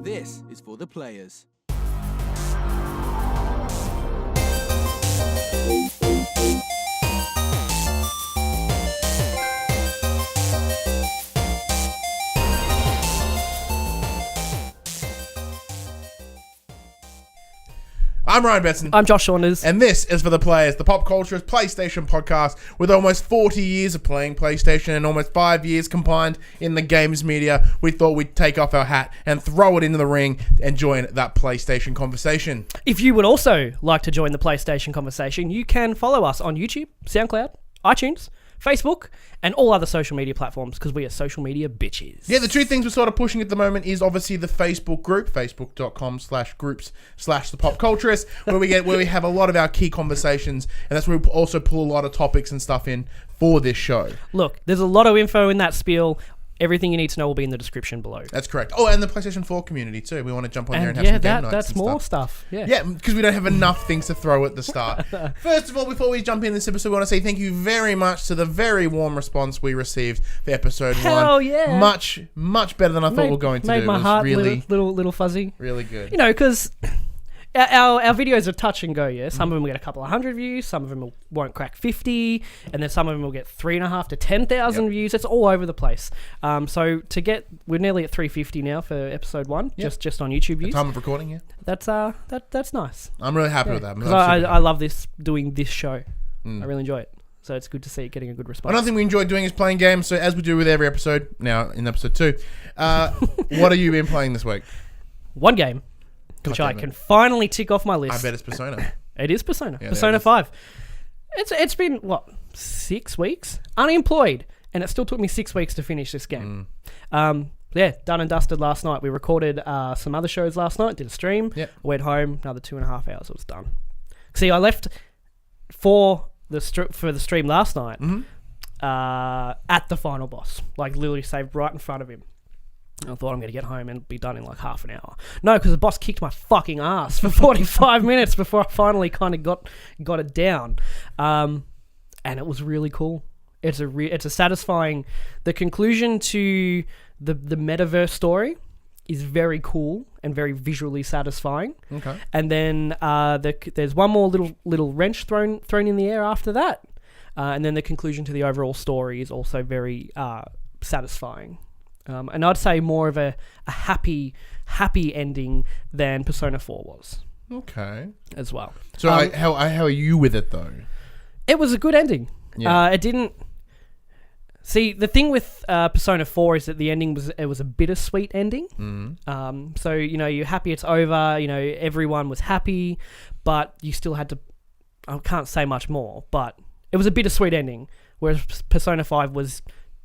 This is for the players. I'm Ryan Betson. I'm Josh Saunders. And this is for the players, the PopCulturists PlayStation podcast with almost 40 years of playing PlayStation and almost 5 years combined in the games media. We thought we'd take off our hat and throw it into the ring and join that PlayStation conversation. If you would also like to join the PlayStation conversation, you can follow us on YouTube, SoundCloud, iTunes, Facebook, and all other social media platforms because we are social media bitches. Yeah, the two things we're sort of pushing at the moment is obviously the Facebook group, facebook.com/groups/the PopCulturists, where we have a lot of our key conversations, and that's where we also pull a lot of topics and stuff in for this show. Look, there's a lot of info in that spiel. Everything you need to know will be in the description below. That's correct. Oh, and the PlayStation 4 community too. We want to jump on there and have some game nights that's and more stuff. Yeah, because we don't have enough things to throw at the start. First of all, before we jump in this episode, we want to say thank you very much to the very warm response we received for episode 1. Hell yeah. Much better than I thought we were going to do. Made my heart really, little fuzzy. really good. You know, because our videos are touch and go, yeah? Some of them will get a couple of hundred views, some of them won't crack 50, and then some of them will get 3,500 to 10,000 views. It's all over the place. So we're nearly at 350 now for episode 1, just on YouTube views. Time of recording, yeah. That's nice. I'm really happy with that. Because I love doing this show. I really enjoy it. So it's good to see it getting a good response. Another thing we enjoy doing is playing games. So as we do with every episode, now in episode 2, what have you been playing this week? One game, which I can finally tick off my list. I bet it's Persona. It is Persona. Yeah, Persona 5. It's been, 6 weeks? Unemployed. And it still took me 6 weeks to finish this game. Done and dusted last night. We recorded some other shows last night, did a stream. Yep. Went home, another 2.5 hours, it was done. See, I left for the stream last night at the final boss. Like, literally saved right in front of him. I thought I'm going to get home and be done in like half an hour. No, because the boss kicked my fucking ass for 45 minutes before I finally kind of got it down. And it was really cool. It's a satisfying... The conclusion to the metaverse story is very cool and very visually satisfying. Okay. And then there's one more little wrench thrown in the air after that. And then the conclusion to the overall story is also very satisfying. And I'd say more of a happy ending than Persona 4 was. Okay. As well. So how are you with it though? It was a good ending. Yeah. It didn't... See, the thing with Persona 4 is that the ending was a bittersweet ending. Mm-hmm. So, you're happy it's over, everyone was happy, but you still had to... I can't say much more, but it was a bittersweet ending, whereas Persona 5 was...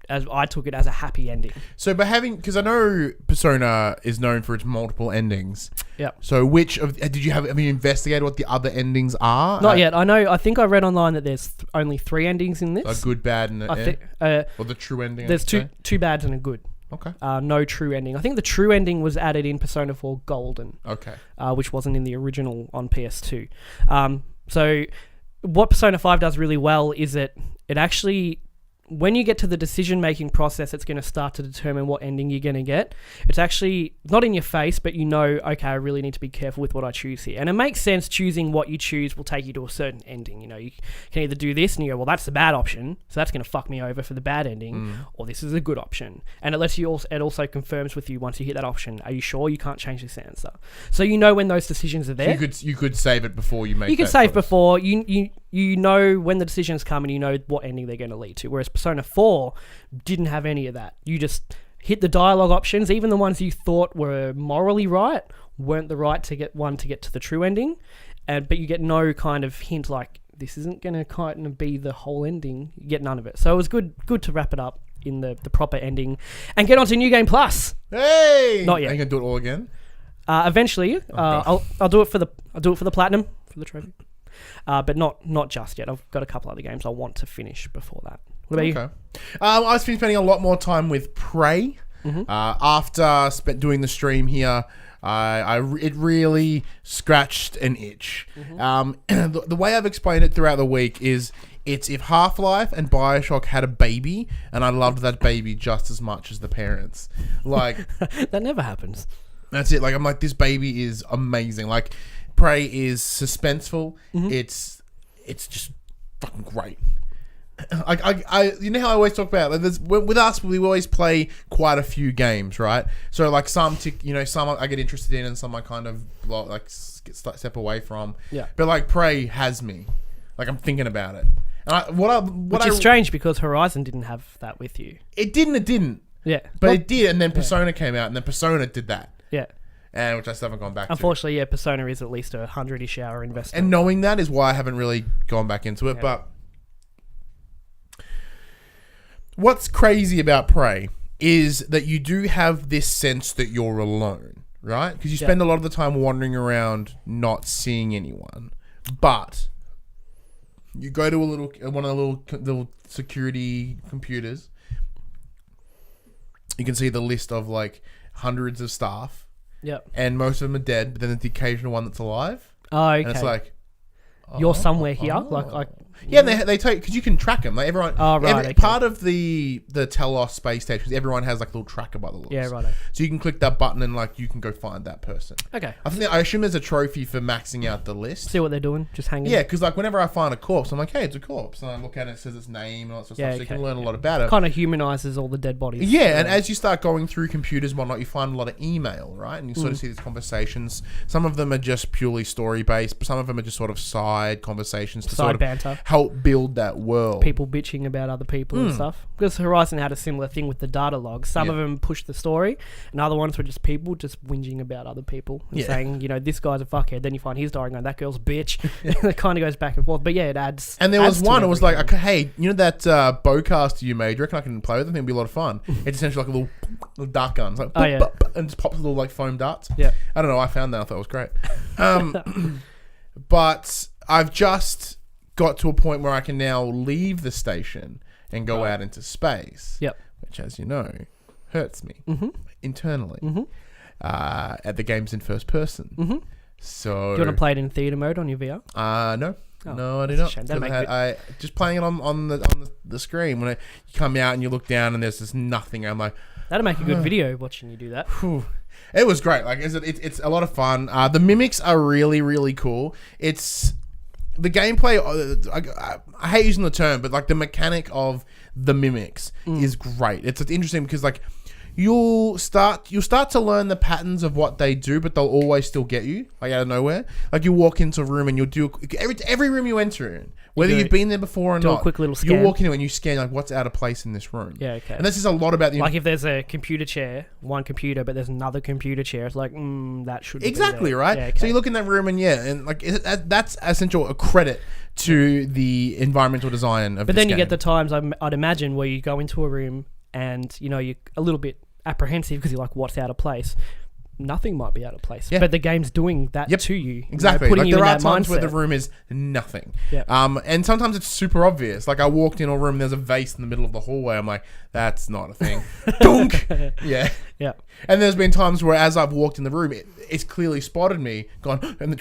as I took it as a happy ending. So, because I know Persona is known for its multiple endings. Yeah. So, have you investigated what the other endings are? Not yet. I think I read online that there's only 3 endings in this. A good, bad, and or the true ending. There's two bads and a good. Okay. No true ending. I think the true ending was added in Persona 4 Golden. Okay. Which wasn't in the original on PS2. So, what Persona 5 does really well is it actually... When you get to the decision-making process, it's going to start to determine what ending you're going to get. It's actually not in your face, but okay, I really need to be careful with what I choose here. And it makes sense choosing what you choose will take you to a certain ending. You can either do this and you go, well, that's the bad option, so that's going to fuck me over for the bad ending, or this is a good option. And it also confirms with you once you hit that option, are you sure you can't change this answer? So when those decisions are there. So you could save it before you make. You could save before you know when the decisions come and you know what ending they're going to lead to. Whereas Persona 4 didn't have any of that. You just hit the dialogue options, even the ones you thought were morally right weren't the right to get to the true ending, but you get no kind of hint like this isn't going to kind of be the whole ending. You get none of it. So it was good to wrap it up in the proper ending and get on to New Game Plus. Hey! Not yet. Are you going to do it all again? Eventually. I'll do it for the platinum, for the trophy. But not just yet. I've got a couple other games I want to finish before that. What about you? I've been spending a lot more time with Prey. Mm-hmm. After doing the stream here, it really scratched an itch. Mm-hmm. The way I've explained it throughout the week is it's if Half-Life and Bioshock had a baby, and I loved that baby just as much as the parents. Like that never happens. That's it. Like, I'm like, this baby is amazing. Like, Prey is suspenseful. It's just fucking great. I you know how I always talk about, like, with us, we always play quite a few games, right? So like some I get interested in, and some I kind of like step away from. Yeah. But like Prey has me, like I'm thinking about it, and which is strange because Horizon didn't have that with you. It didn't. Yeah. But it did, and then Persona came out, and then Persona did that. Yeah. And which I still haven't gone back to. Unfortunately, yeah, Persona is at least 100-ish hour investment. And knowing that is why I haven't really gone back into it, Yeah. but. What's crazy about Prey is that you do have this sense that you're alone, right? Because you spend a lot of the time wandering around not seeing anyone. But you go to one of the little security computers. You can see the list of like hundreds of staff. Yep. And most of them are dead, but then there's the occasional one that's alive. Oh, okay. And it's like... You're somewhere here? Like Yeah, and they take, because you can track them. Like everyone, okay. Part of the Telos space station, everyone has like a little tracker by the looks. Yeah, right. So you can click that button and like you can go find that person. Okay. I assume there's a trophy for maxing out the list. See what they're doing, just hanging. Yeah, because like whenever I find a corpse, I'm like, hey, it's a corpse, and I look at it, it says its name and all that sort of stuff. So you can learn a lot about it. Kind of humanizes all the dead bodies. Yeah, and as you start going through computers and whatnot, you find a lot of email, right? And you sort of see these conversations. Some of them are just purely story based, but some of them are just sort of side conversations to sort of banter. help build that world. People bitching about other people and stuff. Because Horizon had a similar thing with the data logs. Some of them pushed the story, and other ones were just people just whinging about other people and saying, this guy's a fuckhead. Then you find his diary going, that girl's a bitch. It kind of goes back and forth. But yeah, it adds. And there was one, it was like, okay, hey, you know that bowcaster you made? Do you reckon I can play with it? I think it'd be a lot of fun. It's essentially like a little dart gun. It's like, and just pops little like foam darts. Yeah. I don't know. I found that. I thought it was great. But I've just got to a point where I can now leave the station and go out into space. Yep. Which, as you know, hurts me internally. At the game's in first person. So, do you want to play it in theater mode on your VR? No. Oh, no, I do not. I just playing it on the screen. When you come out and you look down and there's just nothing, I'm like, that'd make a good video watching you do that. It was great. Like, it's a lot of fun. The mimics are really, really cool. It's the gameplay. I hate using the term, but like the mechanic of the mimics is great. It's interesting because like you'll start to learn the patterns of what they do, but they'll always still get you like out of nowhere. Like you walk into a room and you'll do every room you enter in, whether you've been there before or do not. A quick little scan. You walk into it and you scan like what's out of place in this room. Yeah, okay. And this is a lot about the like if there's a computer chair, one computer, but there's another computer chair. It's like that should exactly be there. right. Yeah, okay. So you look in that room and like that's essential a credit to the environmental design of. But this then you game. get the times I'd imagine where you go into a room and you're a little bit apprehensive because you're like, what's out of place? Nothing might be out of place, but the game's doing that to you. Exactly. Putting like you there in are that times mindset. where the room is nothing. Yep. And sometimes it's super obvious. Like I walked in a room, there's a vase in the middle of the hallway. I'm like, that's not a thing. Dunk. Yeah. Yeah. And there's been times where as I've walked in the room, it's clearly spotted me, gone, and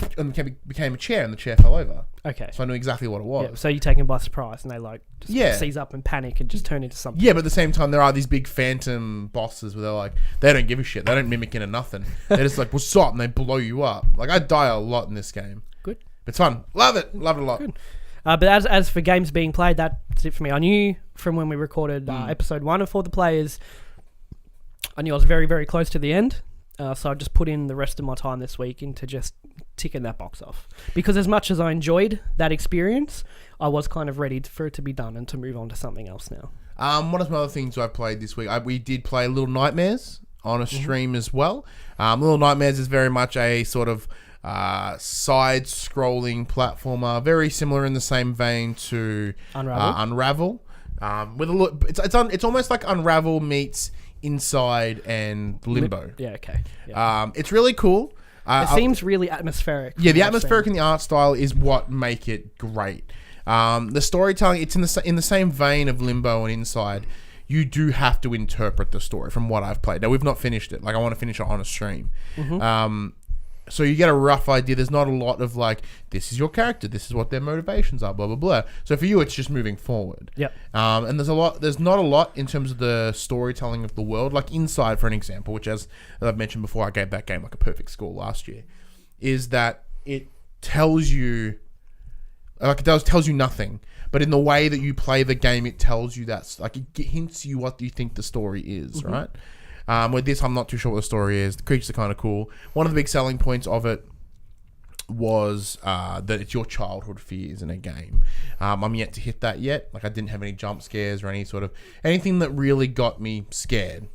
became a chair, and the chair fell over. Okay. So I knew exactly what it was. Yeah, so you're taken by surprise, and they like just seize up and panic and just turn into something. Yeah, but at the same time, there are these big phantom bosses where they're like, they don't give a shit. They don't mimic into nothing. They're just like, what's up? And they blow you up. Like, I die a lot in this game. Good. It's fun. Love it. Love it a lot. Good. But as for games being played, that's it for me. I knew from when we recorded episode 1 of For the Players, I knew I was very, very close to the end. So I just put in the rest of my time this week into just ticking that box off. Because as much as I enjoyed that experience, I was kind of ready for it to be done and to move on to something else now. One of some other things I played this week, we did play Little Nightmares on a stream as well. Little Nightmares is very much a sort of side-scrolling platformer, very similar in the same vein to Unravel. With it's almost like Unravel meets Inside and Limbo. Yeah, okay. Yeah. It's really cool. It seems really atmospheric. Yeah, the atmospheric and the art style is what make it great. The storytelling, it's in the same vein of Limbo and Inside. You do have to interpret the story from what I've played. Now, we've not finished it. Like, I want to finish it on a stream. so you get a rough idea. There's not a lot of like, this is your character, this is what their motivations are, blah blah blah. So for you, it's just moving forward. Yep. And there's not a lot in terms of the storytelling of the world. Like Inside, for an example, which as I've mentioned before, I gave that game like a perfect score last year. Is that it tells you, like tells you nothing, but in the way that you play the game, it tells you that's like it hints you what you think the story is, right? With this, I'm not too sure what the story is. The creatures are kind of cool. One of the big selling points of it was that it's your childhood fears in a game. I'm yet to hit that yet. Like I didn't have any jump scares or anything that really got me scared.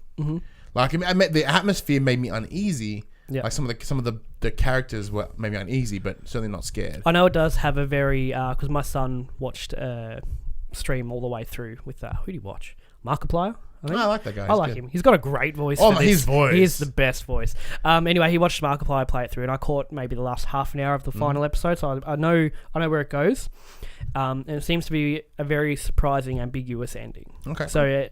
Like the atmosphere made me uneasy. Yeah. Like some of the characters were maybe uneasy, but certainly not scared. I know it does have a very because my son watched stream all the way through with who do you watch? Markiplier. I like that guy. I like him. He's got a great voice. Oh, his voice. He is the best voice. Anyway, he watched Markiplier play it through, and I caught maybe the last half an hour of the final episode, so I know where it goes. And it seems to be a very surprising, ambiguous ending. Okay. So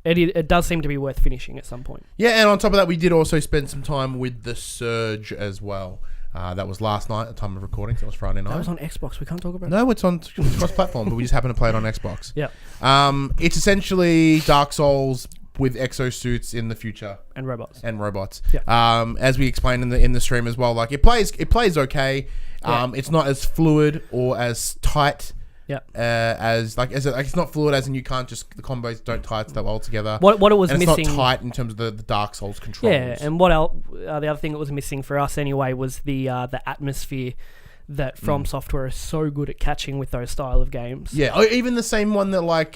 it does seem to be worth finishing at some point. Yeah, and on top of that, we did also spend some time with The Surge as well. That was last night at the time of recording, so it was Friday night. That was on Xbox. We can't talk about it. No, it's cross-platform, but we just happen to play it on Xbox. Yeah. It's essentially Dark Souls with exosuits in the future. And robots. Yeah. As we explained in the stream as well, like it plays okay. It's not as fluid or as tight. Yeah. It's not fluid as in you can't just the combos don't tie stuff all together. What it was and missing. It's not tight in terms of the Dark Souls controls. Yeah, and what else? The other thing that was missing for us anyway was the atmosphere that From Software is so good at catching with those style of games. Yeah, or even the same one that like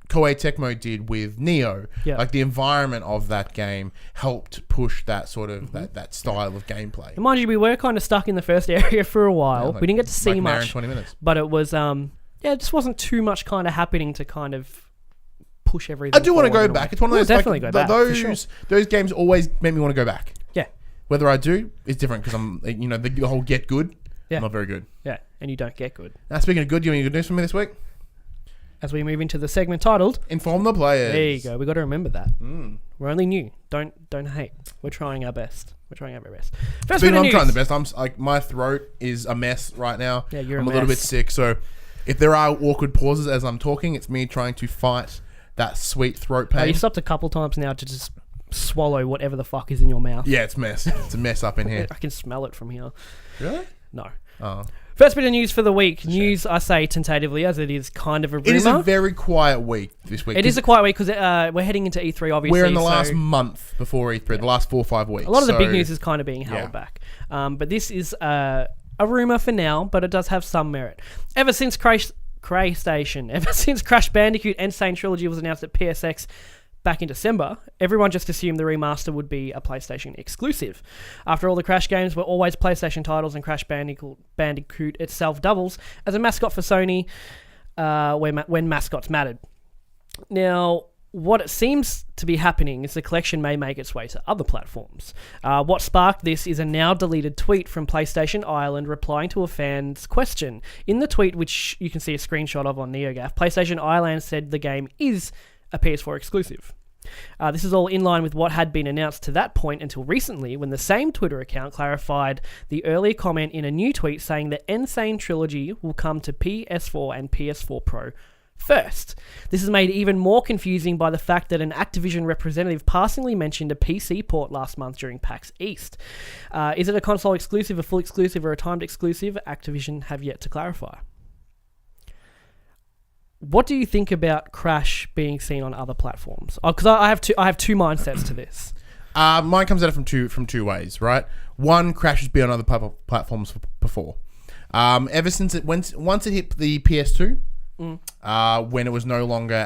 Koei Tecmo did with Neo. Yeah. Like the environment of that game helped push that sort of that style of gameplay. And mind you, we were kind of stuck in the first area for a while. Yeah, like, we didn't get to see like much, 20 minutes. But it was it just wasn't too much kind of happening to kind of push everything. I do want to go back. It's one of those definitely go back. Those games always make me want to go back. Yeah. Whether I do is different because I'm the whole get good. Yeah. I'm not very good. Yeah, and you don't get good. Now speaking of good, you have any good news for me this week? As we move into the segment titled Inform the Players. There you go. We got to remember that. We're only new. Don't hate. We're trying our best. First bit of news. I'm trying the best. I'm like my throat is a mess right now. Yeah, you're I'm a little bit sick, so if there are awkward pauses as I'm talking, it's me trying to fight that sweet throat pain. You stopped a couple times now to just swallow whatever the fuck is in your mouth. Yeah, it's mess. It's a mess up in here. I can smell it from here. Really? No. Oh. First bit of news for the week. News, I say tentatively, as it is kind of a rumor. It is a very quiet week this week. It is a quiet week because we're heading into E3, obviously. We're in the last month before E3, the last 4 or 5 weeks. A lot of the big news is kind of being held back. But this is a rumor for now, but it does have some merit. Ever since Crash Bandicoot Insane Trilogy was announced at PSX back in December, everyone just assumed the remaster would be a PlayStation exclusive. After all, the Crash games were always PlayStation titles, and Crash Bandicoot itself doubles as a mascot for Sony when mascots mattered. Now, what it seems to be happening is the collection may make its way to other platforms. What sparked this is a now deleted tweet from PlayStation Ireland replying to a fan's question. In the tweet, which you can see a screenshot of on NeoGAF, PlayStation Ireland said the game is a PS4 exclusive. This is all in line with what had been announced to that point until recently, when the same Twitter account clarified the earlier comment in a new tweet saying the Insane Trilogy will come to PS4 and PS4 Pro first. This is made even more confusing by the fact that an Activision representative passingly mentioned a PC port last month during PAX East. Is it a console exclusive, a full exclusive, or a timed exclusive? Activision have yet to clarify. What do you think about Crash being seen on other platforms? Because I have two mindsets to this. Mine comes at it from two ways, right? One, Crash has been on other platforms before. Ever since once it hit the PS2, when it was no longer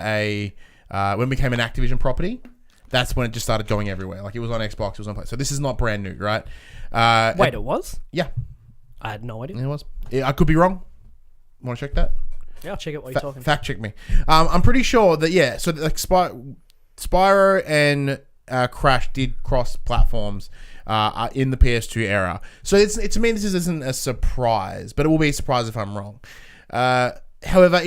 when it became an Activision property, that's when it just started going everywhere. Like it was on Xbox, it was on PlayStation. So this is not brand new, right? Wait, it was? Yeah, I had no idea. It was. I could be wrong. Want to check that? Yeah, I'll check it while you're talking. Fact check me. I'm pretty sure that, yeah, so like Spyro and Crash did cross platforms in the PS2 era. So to me, this isn't a surprise, but it will be a surprise if I'm wrong. However,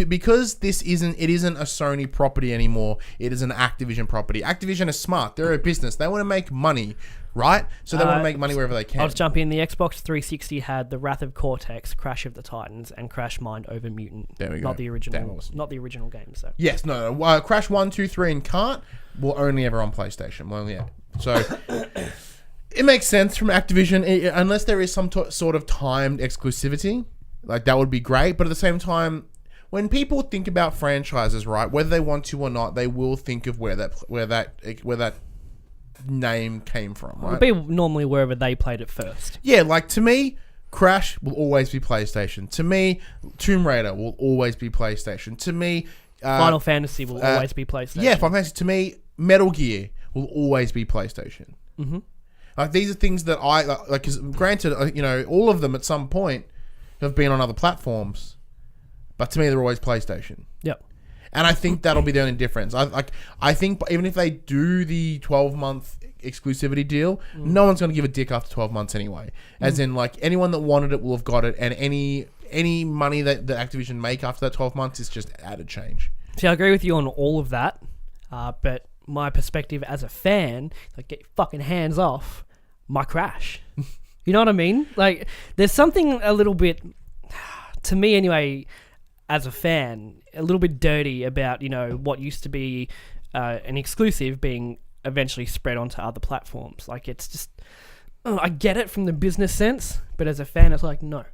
because it isn't a Sony property anymore, it is an Activision property. Activision is smart. They're a business. They want to make money right? So they want to make money wherever they can. I'll just jump in. The Xbox 360 had the Wrath of Cortex, Crash of the Titans, and Crash Mind Over Mutant. There we go. Not the original. Damn awesome. Not the original game. So Yes, no. Crash 1, 2, 3, and Kart will only ever on PlayStation. Well, yeah. So it makes sense from Activision, unless there is some sort of timed exclusivity. Like, that would be great. But at the same time, when people think about franchises, right, whether they want to or not, they will think of where that name came from, right? it'll be normally wherever they played it first. Yeah, like, to me, Crash will always be PlayStation. To me, Tomb Raider will always be PlayStation. To me, Final Fantasy will always be PlayStation. Yeah, Final Fantasy. To me, Metal Gear will always be PlayStation. Mm-hmm. Like, these are things that I like. 'Cause granted, all of them at some point have been on other platforms, but to me, they're always PlayStation. Yep. And I think that'll be the only difference. I think even if they do the 12-month exclusivity deal, no one's going to give a dick after 12 months anyway. As in, like, anyone that wanted it will have got it, and any money that Activision make after that 12 months is just added change. See, I agree with you on all of that, but my perspective as a fan, like, get your fucking hands off my Crash. You know what I mean? Like, there's something a little bit, to me anyway, as a fan, a little bit dirty about, what used to be an exclusive being eventually spread onto other platforms. Like, it's just, I get it from the business sense, but as a fan, it's like, no.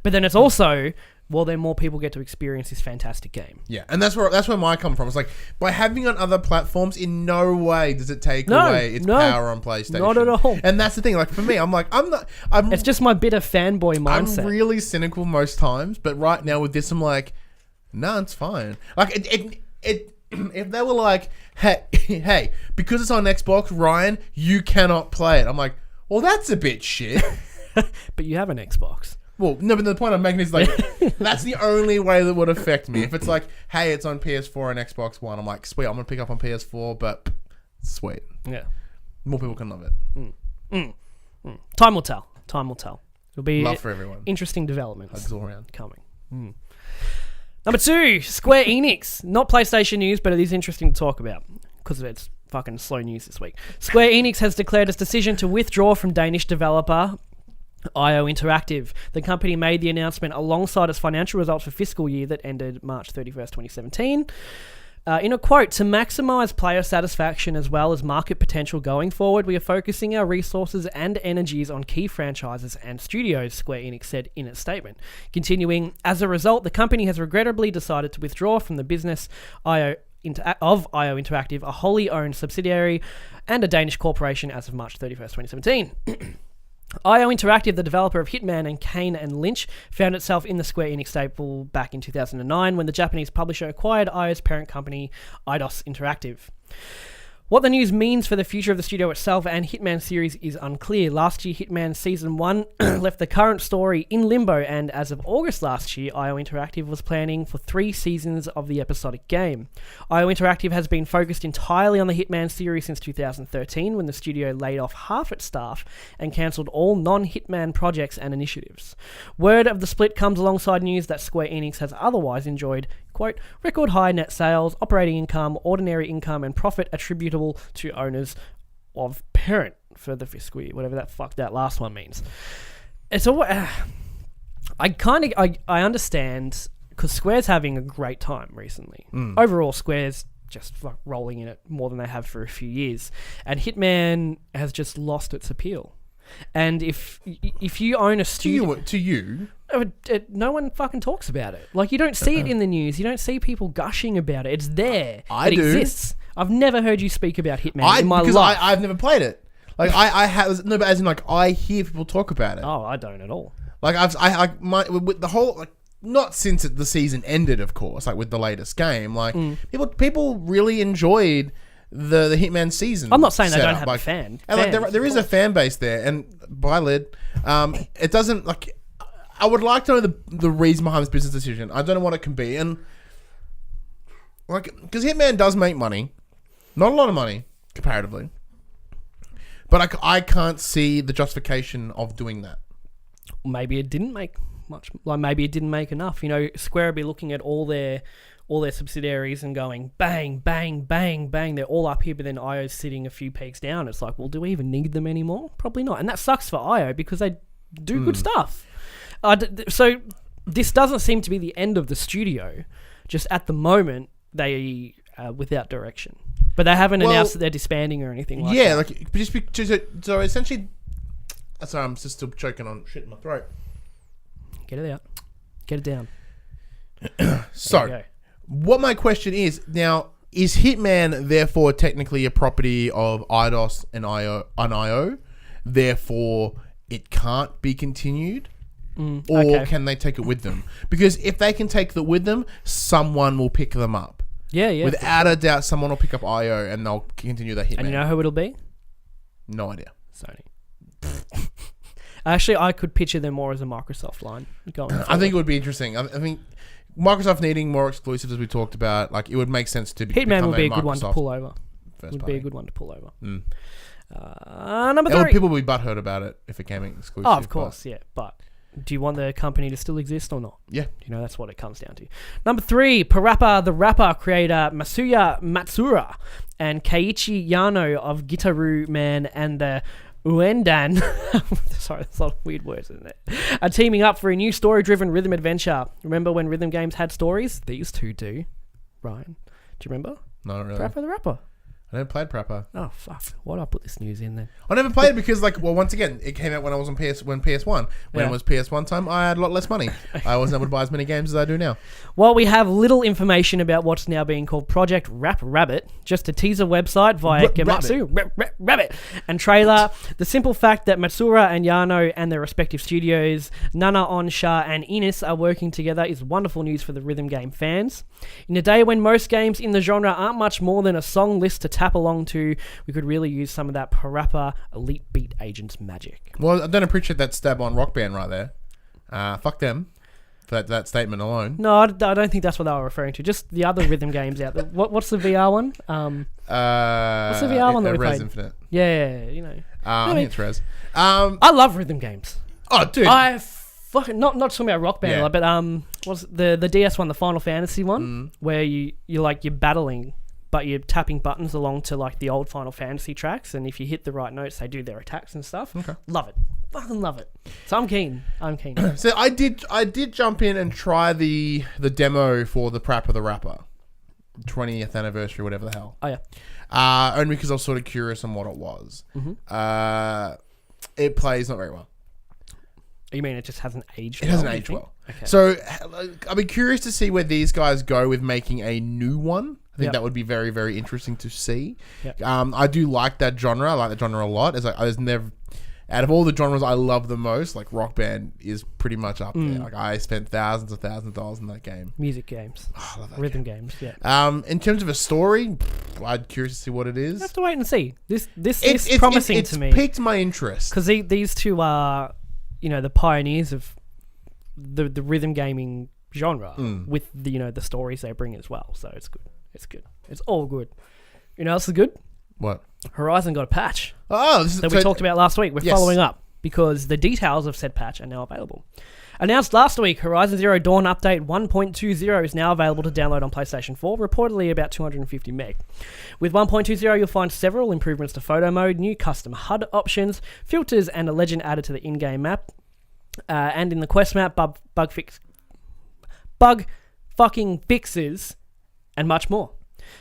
But then it's also, well, then more people get to experience this fantastic game. Yeah, and that's where my come from. It's like, by having it on other platforms, in no way does it take away its power on PlayStation. Not at all. And that's the thing. Like, for me, I'm it's just my bitter fanboy mindset. I'm really cynical most times, but right now with this, I'm like, no, it's fine. Like, if they were like, hey, because it's on Xbox, Ryan, you cannot play it. I'm like, well, that's a bit shit. But you have an Xbox. Well, no, but the point I'm making is, like, that's the only way that would affect me. If it's like, hey, it's on PS4 and Xbox One, I'm like, sweet, I'm going to pick up on PS4, but sweet. Yeah. More people can love it. Time will tell. It'll be love for everyone. Interesting developments. Hugs all around. Coming. Number 2, Square Enix. Not PlayStation news, but it is interesting to talk about because it's fucking slow news this week. Square Enix has declared its decision to withdraw from Danish developer IO Interactive. The company made the announcement alongside its financial results for fiscal year that ended March 31st, 2017. In a quote, to maximise player satisfaction as well as market potential going forward, we are focusing our resources and energies on key franchises and studios, Square Enix said in its statement. Continuing, as a result, the company has regrettably decided to withdraw from the business of IO Interactive, a wholly owned subsidiary and a Danish corporation as of March 31st, 2017. IO Interactive, the developer of Hitman and Kane and Lynch, found itself in the Square Enix stable back in 2009 when the Japanese publisher acquired IO's parent company, Eidos Interactive. What the news means for the future of the studio itself and Hitman series is unclear. Last year, Hitman Season 1 left the current story in limbo, and as of August last year, IO Interactive was planning for 3 seasons of the episodic game. IO Interactive has been focused entirely on the Hitman series since 2013, when the studio laid off half its staff and cancelled all non-Hitman projects and initiatives. Word of the split comes alongside news that Square Enix has otherwise enjoyed, quote, record high net sales, operating income, ordinary income, and profit attributable to owners of parent for the fiscal year, whatever that fuck that last one means. It's all I understand because Square's having a great time recently. Overall, Square's just rolling in it more than they have for a few years, and Hitman has just lost its appeal. And if you own a studio, to you. No one fucking talks about it. Like, you don't see it in the news. You don't see people gushing about it. It's there. I it do. exists. I've never heard you speak about Hitman in my because life. I've never played it. Like, I have no, but as in, like, I hear people talk about it. Oh, I don't at all. Like, with the whole, like, not since the season ended, of course, like with the latest game, like people really enjoyed the Hitman season. I'm not saying they don't have like, a fan. And like, there is a fan base there, and by lid, it doesn't like. I would like to know the reason behind this business decision. I don't know what it can be, and like, because Hitman does make money, not a lot of money comparatively, but I can't see the justification of doing that. Maybe it didn't make much. Like, maybe it didn't make enough. You know, Square would be looking at all their all their subsidiaries and going bang, bang, bang, bang. They're all up here, but then IO's sitting a few peaks down. It's like, well, do we even need them anymore? Probably not. And that sucks for IO because they do good stuff. So this doesn't seem to be the end of the studio. Just at the moment, they are without direction. But they haven't announced that they're disbanding or anything like that. Yeah, like so essentially. Sorry, I'm just still choking on shit in my throat. Get it out. Get it down. So, what my question is now: is Hitman therefore technically a property of IDOS and IO? Therefore, it can't be continued, or can they take it with them? Because if they can take it with them, someone will pick them up. Yeah. Without a doubt, someone will pick up IO and they'll continue the Hitman. And you know who it'll be? No idea. Sony. Actually, I could picture them more as a Microsoft line going forward. I think it would be interesting. I think Microsoft needing more exclusives, as we talked about, like it would make sense to Hitman would be a good one to pull over. Number 3. People would be butthurt about it if it came exclusive. Oh, of course, yeah. But do you want the company to still exist or not? Yeah. That's what it comes down to. Number 3, Parappa the Rapper creator Masuya Matsuura and Keiichi Yano of Gitaru Man and the Uendan, sorry, that's a lot of weird words, isn't it? Are teaming up for a new story-driven rhythm adventure. Remember when rhythm games had stories? These two do. Ryan, do you remember? No, not really. Parappa the Rapper. I never played Parappa. Oh, fuck. Why did I put this news in then? I never played it because, once again, it came out when I was on PS1. When it was PS1 time, I had a lot less money. I wasn't able to buy as many games as I do now. Well, we have little information about what's now being called Project Rap Rabbit, just a teaser website via Gematsu, Rabbit, and trailer. The simple fact that Matsuura and Yano and their respective studios, Nana Onsha and Enix, are working together is wonderful news for the rhythm game fans. In a day when most games in the genre aren't much more than a song list to tap along to, we could really use some of that Parappa Elite Beat Agents magic. Well, I don't appreciate that stab on Rock Band right there. Fuck them for that statement alone. No, I don't think that's what they were referring to. Just the other rhythm games out there. What's the VR one? What's the VR one that we Res played? Infinite. Yeah, I think it's Res. I love rhythm games. Oh, dude. I fucking not talking about Rock Band, but what's the DS one, the Final Fantasy one, where you're battling, but you're tapping buttons along to like the old Final Fantasy tracks, and if you hit the right notes, they do their attacks and stuff. Okay. Love it. Fucking love it. So I'm keen. So I did jump in and try the demo for the Parappa the Rapper 20th anniversary, whatever the hell. Oh yeah. Only because I was sort of curious on what it was. Mm-hmm. It plays not very well. You mean it just hasn't aged well? It hasn't aged well. Okay. So I'll be curious to see where these guys go with making a new one. I think that would be very, very interesting to see. Yep. I do like that genre. I like that genre a lot. There's never, out of all the genres I love the most, like Rock Band is pretty much up there. Like I spent thousands of dollars in that game. Music games. Oh, I love that Rhythm game. games, yeah. In terms of a story, I'm curious to see what it is. You have to wait and see. This is promising to me. It's piqued my interest. Because these two are, the pioneers of the rhythm gaming genre with the stories they bring as well. So it's good. It's good. It's all good. You know, else is good. What? Horizon got a patch. Oh, that we talked about last week. We're following up because the details of said patch are now available. Announced last week, Horizon Zero Dawn Update 1.20 is now available to download on PlayStation 4, reportedly about 250 meg. With 1.20, you'll find several improvements to photo mode, new custom HUD options, filters, and a legend added to the in-game map. And in the quest map, bug fucking fixes, and much more.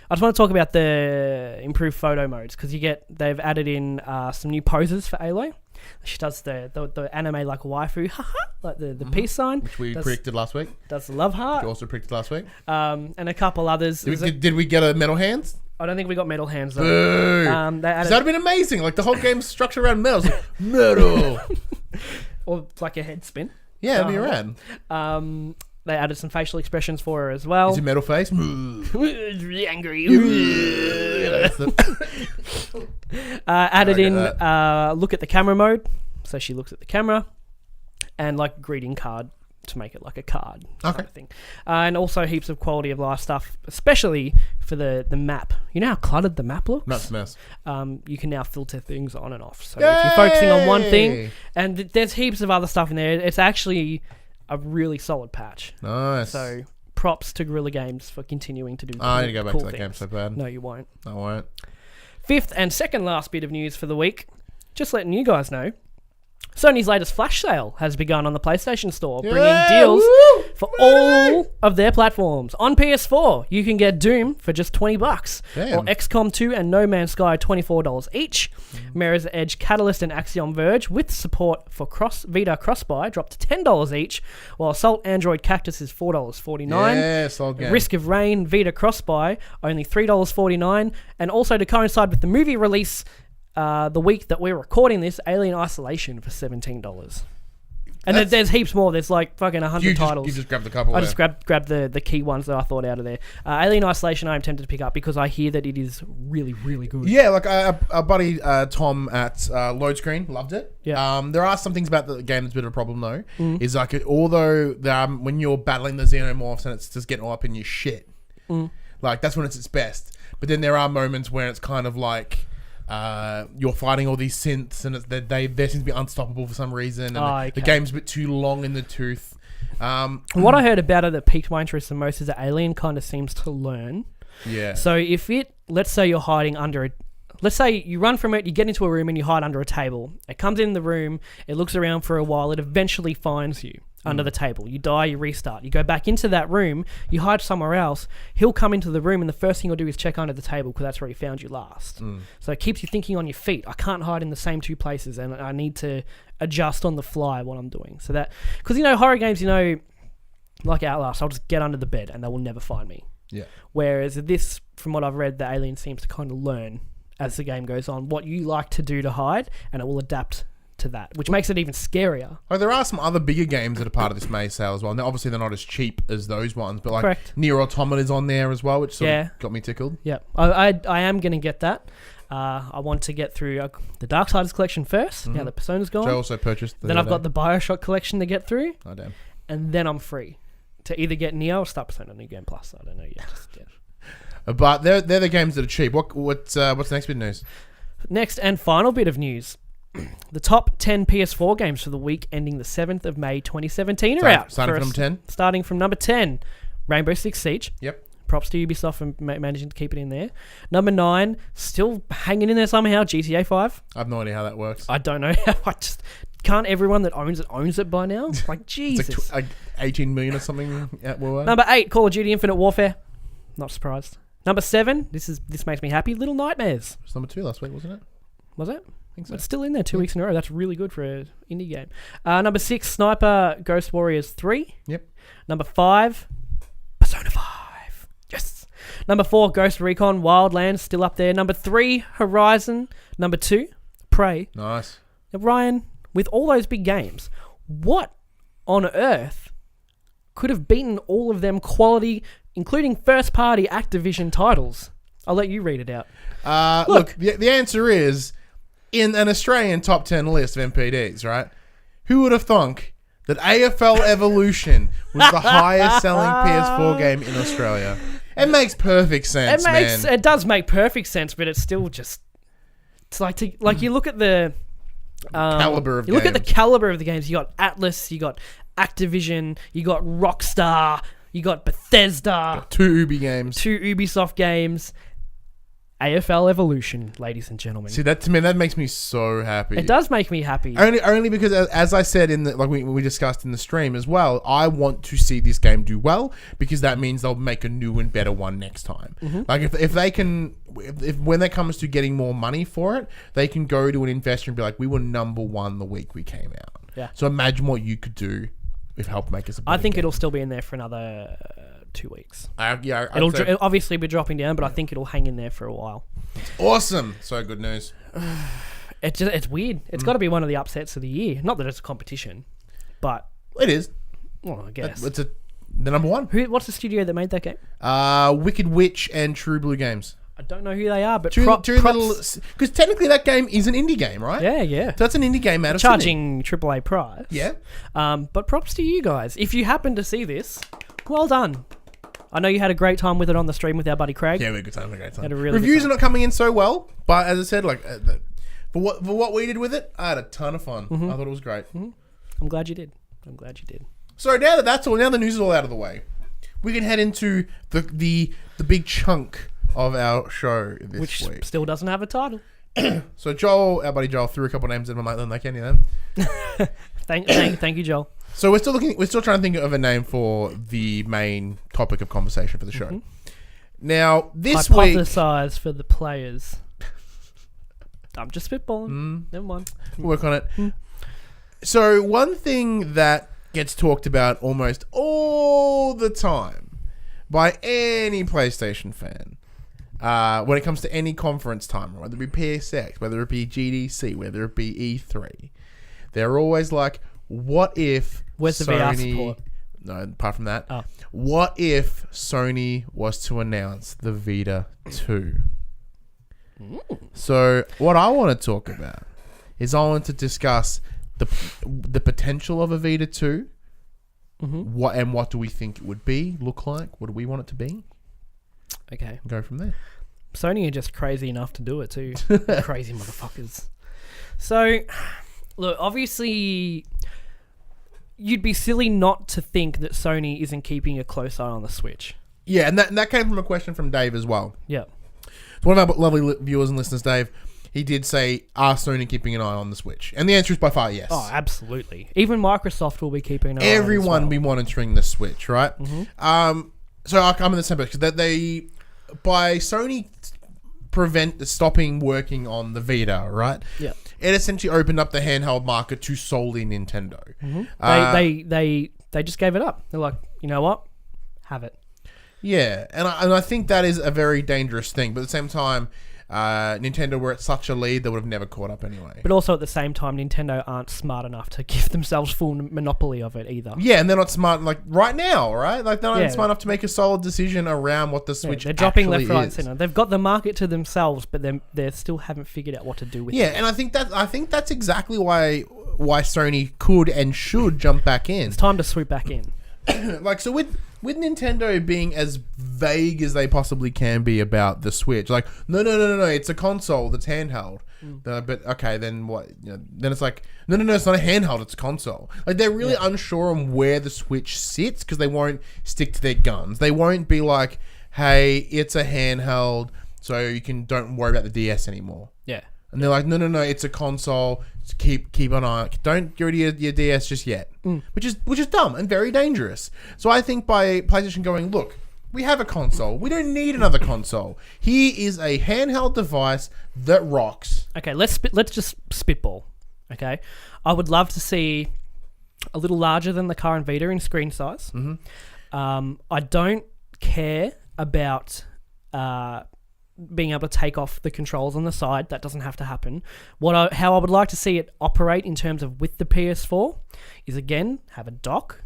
I just want to talk about the improved photo modes because they've added in some new poses for Aloy. She does the anime like waifu, like the peace sign, which we predicted last week. Does the love heart, which we also predicted last week, and a couple others. Did we get a metal hands? I don't think we got metal hands though. Boo. That'd have been amazing. Like the whole game's structured around metal, like, metal, or like a head spin. Yeah, that'd be around. They added some facial expressions for her as well. Is it metal face? Really angry. Added in look at the camera mode, so she looks at the camera, and like greeting card to make it like a card kind of thing. And also heaps of quality of life stuff, especially for the map. You know how cluttered the map looks? Map's a mess. You can now filter things on and off. So if you're focusing on one thing, and there's heaps of other stuff in there, it's actually a really solid patch. Nice. So props to Guerrilla Games for continuing to do I need to go back cool to that game things. so bad. No, you won't. I won't. Fifth and second last bit of news for the week. Just letting you guys know. Sony's latest flash sale has begun on the PlayStation Store, bringing deals for all of their platforms. On PS4, you can get Doom for just $20, or XCOM 2 and No Man's Sky $24 each. Mirror's Edge Catalyst and Axiom Verge, with support for VIIta cross-buy, dropped to $10 each, while Assault Android Cactus is $4.49. Yes, old game. Risk of Rain VIIta cross-buy, only $3.49. And also to coincide with the movie release, the week that we're recording this, Alien Isolation for $17. And there's heaps more. There's like fucking 100 titles. You just grabbed a couple. I just grabbed the key ones that I thought out of there. Alien Isolation I'm tempted to pick up because I hear that it is really, really good. Yeah, like our buddy Tom at Load Screen loved it. Yeah. There are some things about the game that's a bit of a problem though. Is like although when you're battling the xenomorphs and it's just getting all up in your shit, like that's when it's its best. But then there are moments where it's kind of like you're fighting all these synths and they seem to be unstoppable for some reason, and the game's a bit too long in the tooth. What I heard about it that piqued my interest the most is that Alien kind of seems to learn. Yeah. So if let's say you're hiding under let's say you run from it, you get into a room and you hide under a table. It comes in the room, it looks around for a while, it eventually finds you under the table. You die, you restart. You go back into that room, you hide somewhere else. He'll come into the room and the first thing he'll do is check under the table because that's where he found you last. So it keeps you thinking on your feet. I can't hide in the same two places and I need to adjust on the fly what I'm doing. So that, because horror games, like Outlast, I'll just get under the bed and they will never find me. Yeah. Whereas this, from what I've read, the Alien seems to kind of learn as the game goes on what you like to do to hide, and it will adapt to that, which makes it even scarier. Oh, there are some other bigger games that are part of this May sale as well. Now, obviously, they're not as cheap as those ones, but like Correct. Nier Automata is on there as well, which sort of got me tickled. Yeah, I am going to get that. I want to get through the Darksiders collection first. Now the Persona's gone. Which I also purchased. Then I've got the Bioshock collection to get through. Oh, damn. And then I'm free to either get Neo or start Persona New Game Plus. I don't know yet. But they're the games that are cheap. What's the next bit of news? Next and final bit of news. The top 10 PS4 games for the week ending the 7th of May 2017 are out. Starting from number 10? Starting from number 10, Rainbow Six Siege. Yep. Props to Ubisoft for managing to keep it in there. Number 9, still hanging in there somehow, GTA 5. I have no idea how that works. I don't know how. Can't everyone that owns it by now? Like, Jesus. It's like 18 million or something at worldwide. Number 8, Call of Duty Infinite Warfare. Not surprised. Number 7, this makes me happy, Little Nightmares. It was number 2 last week, wasn't it? Was it? I think so. It's still in there 2 weeks in a row. That's really good for an indie game. Number 6, Sniper Ghost Warriors 3. Yep. Number 5, Persona 5. Yes. Number 4, Ghost Recon Wildlands, still up there. Number 3, Horizon. Number 2, Prey. Nice. Now, Ryan, with all those big games, what on earth could have beaten all of them quality, including first-party Activision titles? I'll let you read it out. Look, the answer is, in an Australian top 10 list of MPDs, right? Who would have thunk that AFL Evolution was the highest selling PS4 game in Australia? It makes perfect sense, man. It does make perfect sense, but it's still just... It's like you look at the... caliber of games. You look at the caliber of the games. You got Atlas, you got Activision, you got Rockstar, you got Bethesda. 2 games. 2 Ubisoft games. AFL Evolution, ladies and gentlemen. See, that to me, that makes me so happy. It does make me happy. Only because, as I said we discussed in the stream as well, I want to see this game do well because that means they'll make a new and better one next time. Like if they can, if when it comes to getting more money for it, they can go to an investor and be like, we were number 1 the week we came out. Yeah. So imagine what you could do if help make us a better I think game. it'll still be in there for another 2 weeks. It'll obviously be dropping down, but I think it'll hang in there for a while. Awesome. So good news. It's weird. It's got to be one of the upsets of the year. Not that it's a competition, but it is. Well, I guess It's the number 1. What's the studio that made that game? Wicked Witch and True Blue Games. I don't know who they are, but props. Because technically that game is an indie game, right? Yeah. So that's an indie game out of charging AAA price. Yeah. But props to you guys. If you happen to see this, well done. I know you had a great time with it on the stream with our buddy Craig. Yeah, we had a good time. Had a really Reviews good are not coming in so well, but as I said, like for what we did with it, I had a ton of fun. I thought it was great. I'm glad you did. So now that's all. Now the news is all out of the way. we can head into the big chunk of our show this Which week. still doesn't have a title. So Joel, our buddy Joel, threw a couple names in my mind. Then like any of them. Thank you, Joel. So we're still trying to think of a name for the main topic of conversation for the show. Now this week, Hypothesize for the players. I'm just spitballing. Never mind. we'll work on it. So one thing that gets talked about almost all the time by any PlayStation fan, when it comes to any conference time, whether it be PSX, whether it be GDC, whether it be E3, they're always like, what if Where's the Sony... VR support? No, apart from that. Oh. What if Sony was to announce the Vita 2? So what I want to talk about is I want to discuss the potential of a Vita 2. What do we think it would be, look like? What do we want it to be? Okay. Go from there. Sony are just crazy enough to do it too. Crazy motherfuckers. So, look, obviously, you'd be silly not to think that Sony isn't keeping a close eye on the Switch. Yeah, and that came from a question from Dave as well. Yeah. One of our lovely viewers and listeners, Dave, he did say, are Sony keeping an eye on the Switch? And the answer is by far yes. Oh, absolutely. Even Microsoft will be keeping an eye on it as Everyone well. be monitoring the Switch, right? So I'm in the same place, that they, by Sony stopping working on the Vita, right? Yeah. It essentially opened up the handheld market to solely Nintendo. They just gave it up. They're like, you know what? Have it. Yeah, and I think that is a very dangerous thing. But at the same time, Nintendo were at such a lead they would have never caught up anyway. But also at the same time, Nintendo aren't smart enough to give themselves full monopoly of it either. Yeah, and they're not smart like right now, right? Like they're not Yeah. smart enough to make a solid decision around what the Switch. They're dropping actually left, right, is. center. They've got the market to themselves, but they still haven't figured out what to do with it. Yeah, and I think that's exactly why Sony could and should jump back in. It's time to swoop back in. Like, so with Nintendo being as vague as they possibly can be about the Switch, like, no, it's a console that's handheld. But okay, then what? Then it's like, no, it's not a handheld, it's a console. Like, they're really unsure on where the Switch sits because they won't stick to their guns. They won't be like, hey, it's a handheld, so don't worry about the DS anymore. Yeah. And they're like, no, it's a console. Just keep an eye. Don't go to your DS just yet, which is dumb and very dangerous. So I think by PlayStation going, look, we have a console. We don't need another console. Here is a handheld device that rocks. Okay, let's just spitball. Okay, I would love to see a little larger than the current Vita in screen size. I don't care about being able to take off the controls on the side. That doesn't have to happen. How I would like to see it operate in terms of with the PS4 is, again, have a dock,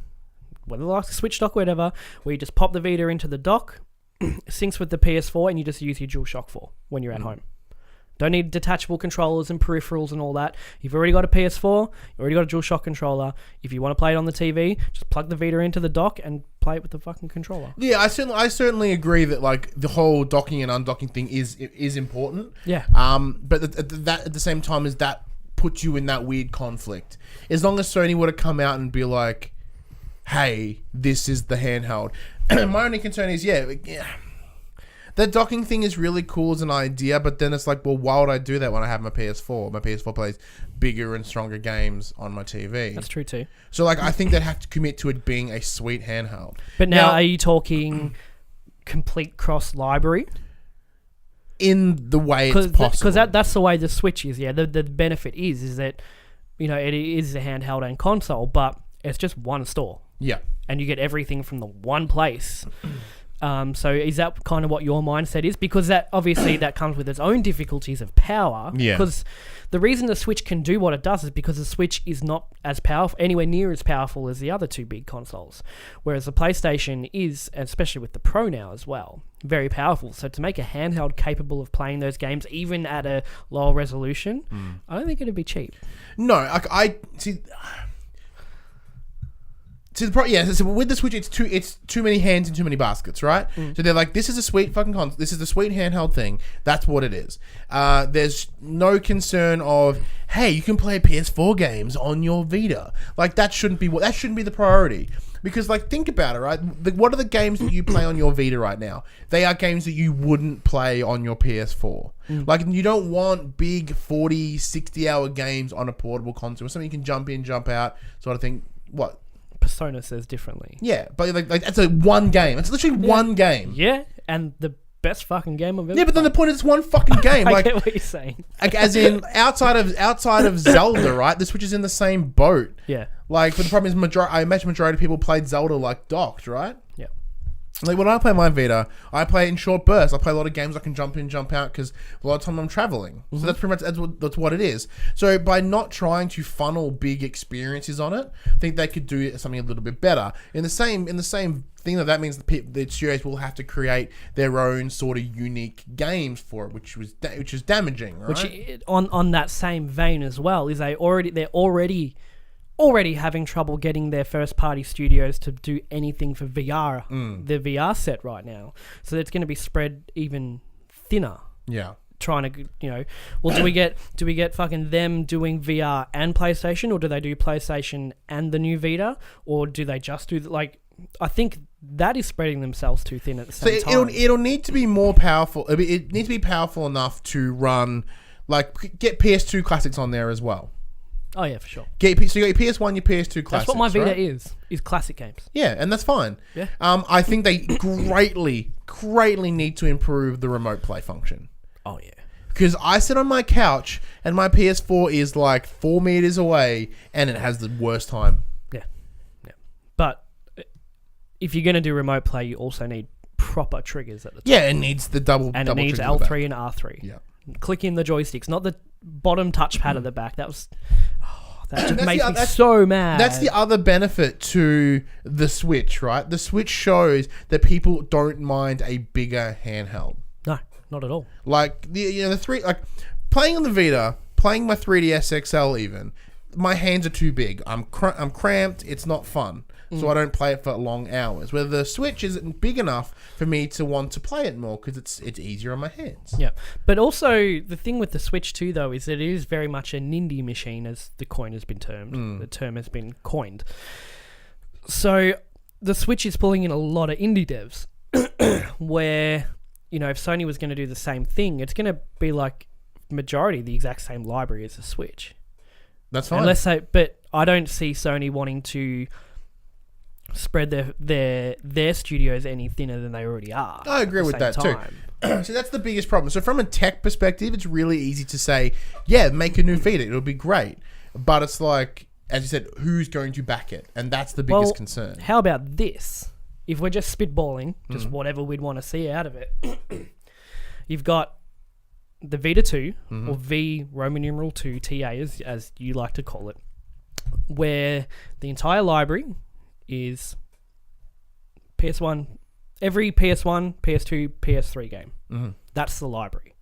whether like a Switch dock or whatever, where you just pop the Vita into the dock, syncs with the PS4, and you just use your DualShock 4 when you're at home. Don't need detachable controllers and peripherals and all that. You've already got a PS4, you've already got a DualShock controller. If you want to play it on the TV, just plug the Vita into the dock and play it with the fucking controller. Yeah, I certainly agree that like the whole docking and undocking thing is important. Yeah. But at the same time, is that puts you in that weird conflict. As long as Sony were to come out and be like, "Hey, this is the handheld," my only concern is the docking thing is really cool as an idea, but then it's like, well, why would I do that when I have my PS4? My PS4 plays bigger and stronger games on my TV. That's true too. So, like, I think they'd have to commit to it being a sweet handheld. But now are you talking complete cross library? In the way it's possible. Because that's the way the Switch is, yeah. The benefit is that, it is a handheld and console, but it's just one store. Yeah. And you get everything from the one place. So is that kind of what your mindset is? Because that obviously that comes with its own difficulties of power. Yeah. Because the reason the Switch can do what it does is because the Switch is not as powerful, anywhere near as powerful as the other two big consoles. Whereas the PlayStation is, especially with the Pro now as well, very powerful. So to make a handheld capable of playing those games, even at a lower resolution, I don't think it'd be cheap. No, I see. So with the Switch, it's too many hands and too many baskets, right? So they're like, this is a sweet fucking console. This is the sweet handheld thing. That's what it is. There's no concern of, hey, you can play PS4 games on your Vita. Like that shouldn't be the priority. Because like think about it, right? What are the games that you play on your Vita right now? They are games that you wouldn't play on your PS4. Like you don't want big 40, 60-hour games on a portable console. Something you can jump in, jump out, sort of thing. What? Persona says differently. Yeah, but like that's a one game. It's literally one game. Yeah, and the best fucking game I've ever Yeah, but then the point is it's one fucking game. I Like, get what you're saying. like as in outside of Zelda, right? The Switch is in the same boat. Yeah. Like, but the problem is, I imagine majority of people played Zelda like docked, right? Yeah. Like when I play my Vita, I play it in short bursts. I play a lot of games I can jump in, jump out because a lot of time I'm traveling. So that's pretty much that's what it is. So by not trying to funnel big experiences on it, I think they could do something a little bit better. In the same thing that means the studios will have to create their own sort of unique games for it, which is damaging, right? Which on that same vein as well is they're already having trouble getting their first party studios to do anything for VR, the VR set right now. So it's going to be spread even thinner. Yeah. Trying to, well, do we get fucking them doing VR and PlayStation, or do they do PlayStation and the new Vita, or do they just do I think that is spreading themselves too thin at the same time. It'll need to be more powerful. It needs to be powerful enough to run, like, get PS2 classics on there as well. Oh yeah, for sure. So you got your PS1, your PS2 classics. That's what my Vita right? is classic games. Yeah, and that's fine. Yeah. I think they greatly need to improve the remote play function. Oh yeah. Because I sit on my couch and my PS4 is like 4 meters away and it has the worst time. Yeah. But if you're going to do remote play, you also need proper triggers at the top. Yeah, it needs the double and double it needs trigger L3 and R3. Yeah. Click in the joysticks, not the bottom touchpad at the back. That was... that just makes me that's so mad. That's the other benefit to the Switch, right? The Switch shows that people don't mind a bigger handheld. No, not at all. Like the three, like playing on the Vita, playing my 3DS XL even, my hands are too big. I'm cramped. It's not fun. So I don't play it for long hours. Where the Switch isn't big enough for me to want to play it more because it's easier on my hands. Yeah, but also the thing with the Switch too, though, is that it is very much a NINDY machine, as the coin has been termed. The term has been coined. So the Switch is pulling in a lot of indie devs, where if Sony was going to do the same thing, it's going to be like majority the exact same library as the Switch. That's fine. But I don't see Sony wanting to spread their studios any thinner than they already are. I agree with that too. So that's the biggest problem. So from a tech perspective, it's really easy to say, yeah, make a new Vita. It'll be great. But it's like, as you said, who's going to back it? And that's the biggest concern. How about this? If we're just spitballing, just whatever we'd want to see out of it, you've got the Vita 2, or V Roman numeral 2 TA, as you like to call it, where the entire library is PS1, every PS1, PS2, PS3 game. That's the library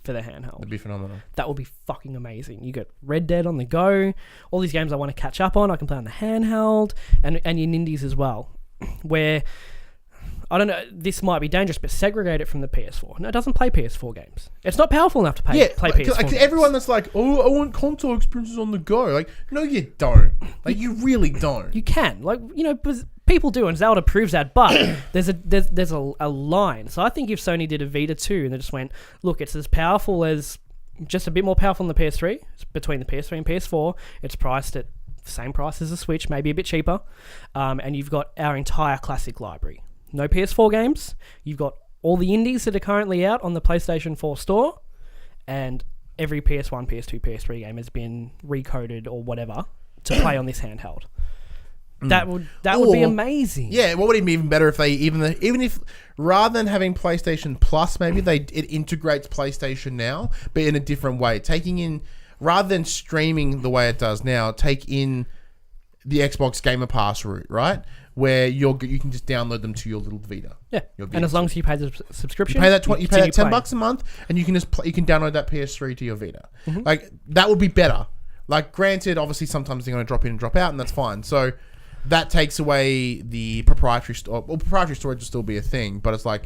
for the handheld. That'd be phenomenal. That would be fucking amazing. You got Red Dead on the go, all these games I want to catch up on, I can play on the handheld, and your Nindies as well, where, I don't know, this might be dangerous, but segregate it from the PS4. No, it doesn't play PS4 games. It's not powerful enough to play PS4 games. Everyone that's like, oh, I want console experiences on the go. Like, no, you don't. Like, you really don't. You can. Like, people do, and Zelda proves that, but there's a line. So I think if Sony did a Vita 2 and they just went, look, it's as powerful as, just a bit more powerful than the PS3. It's between the PS3 and PS4. It's priced at the same price as the Switch, maybe a bit cheaper. And you've got our entire classic library. No PS4 games. You've got all the indies that are currently out on the PlayStation 4 store, and every PS1, PS2, PS3 game has been recoded or whatever to play on this handheld. That would be amazing. Yeah, what would it be even better if they even if rather than having PlayStation Plus, maybe it integrates PlayStation Now, but in a different way, taking in, rather than streaming the way it does now, take in the Xbox Gamer Pass route, right? Where you can just download them to your little Vita. Yeah, and as long as you pay the subscription, you pay that $10 a month, and you can you can download that PS3 to your Vita. Like, that would be better. Like, granted, obviously sometimes they're going to drop in and drop out, and that's fine. So that takes away the proprietary storage. Well, proprietary storage will still be a thing, but it's like,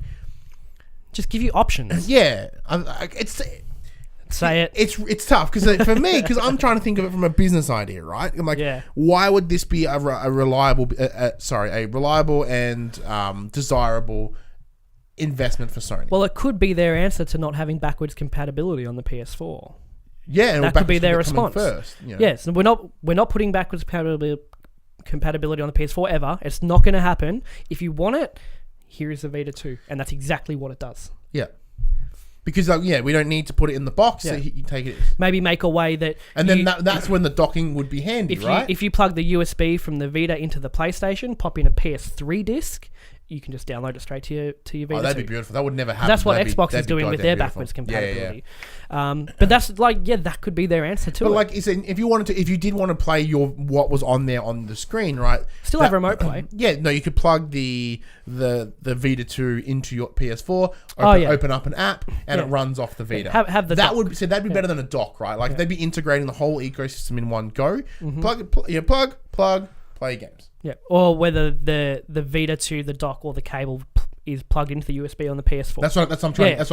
just give you options. yeah, Say it. It's tough because for me, because I'm trying to think of it from a business idea, right? I'm like, why would this be a reliable and desirable investment for Sony? Well, it could be their answer to not having backwards compatibility on the PS4. Yeah, and that could be their response. First, you know? Yes, we're not putting backwards compatibility on the PS4 ever. It's not going to happen. If you want it, here is the Vita 2, and that's exactly what it does. Yeah. Because we don't need to put it in the box. So you take it. Maybe make a way that. And then that's when the docking would be handy, right? If you plug the USB from the Vita into the PlayStation, pop in a PS3 disc, you can just download it straight to your Vita. Oh, that'd be beautiful. That would never happen. That's what Xbox is doing with their backwards compatibility. But that's that could be their answer to it. But like, if you did want to play what was on there on the screen, right? Still have remote play. You could plug the Vita 2 into your PS4. Open up an app and it runs off the Vita. Have the dock. That'd be better than a dock, right? Like they'd be integrating the whole ecosystem in one go. Plug, play games. Yeah, or whether the Vita 2, the dock, or the cable is plugged into the USB on the PS4. That's what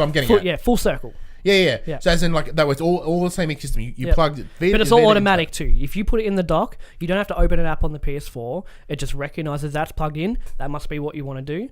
I'm getting at. Yeah, full circle. Yeah. So as in like that was all the same system. You plugged it. But it's all automatic too. If you put it in the dock, you don't have to open an app on the PS4. It just recognizes that's plugged in. That must be what you want to do,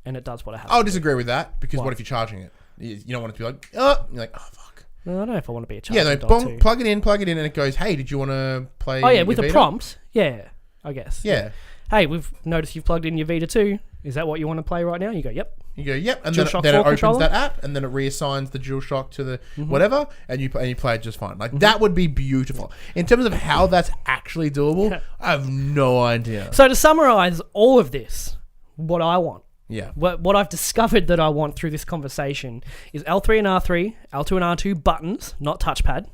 and it does what it has. I'll disagree with that because what if you're charging it? You don't want it to be like, oh, you're like, oh fuck. I don't know if I want to be a charging dock too. Plug it in, and it goes, hey, did you want to play? Oh yeah, with a prompt. Yeah, I guess. Yeah. Hey, we've noticed you've plugged in your Vita 2. Is that what you want to play right now? You go, yep. And then it opens that app, and then it reassigns the DualShock to the whatever, and you play it just fine. Like that would be beautiful. In terms of how that's actually doable, I have no idea. So to summarize all of this, what I want, yeah, what I've discovered that I want through this conversation is L3 and R3, L2 and R2 buttons, not touchpad,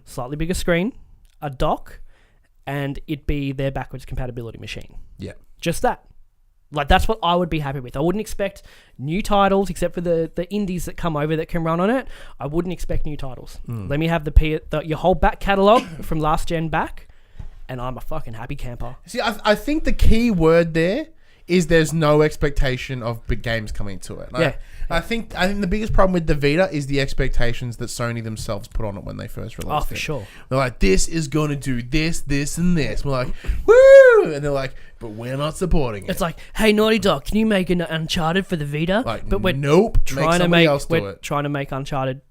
slightly bigger screen, a dock, and it be their backwards compatibility machine. Yeah. Just that. Like, that's what I would be happy with. I wouldn't expect new titles, except for the indies that come over that can run on it. I wouldn't expect new titles. Let me have your whole back catalogue from last gen back, and I'm a fucking happy camper. See, I think the key word there is there's no expectation of big games coming to it. I think the biggest problem with the Vita is the expectations that Sony themselves put on it when they first released it. Oh, for sure. They're like, this is going to do this, this, and this. We're like, woo! And they're like, but we're not supporting it. It's like, hey, Naughty Dog, can you make an Uncharted for the Vita? Like, but we're nope. Trying to make Uncharted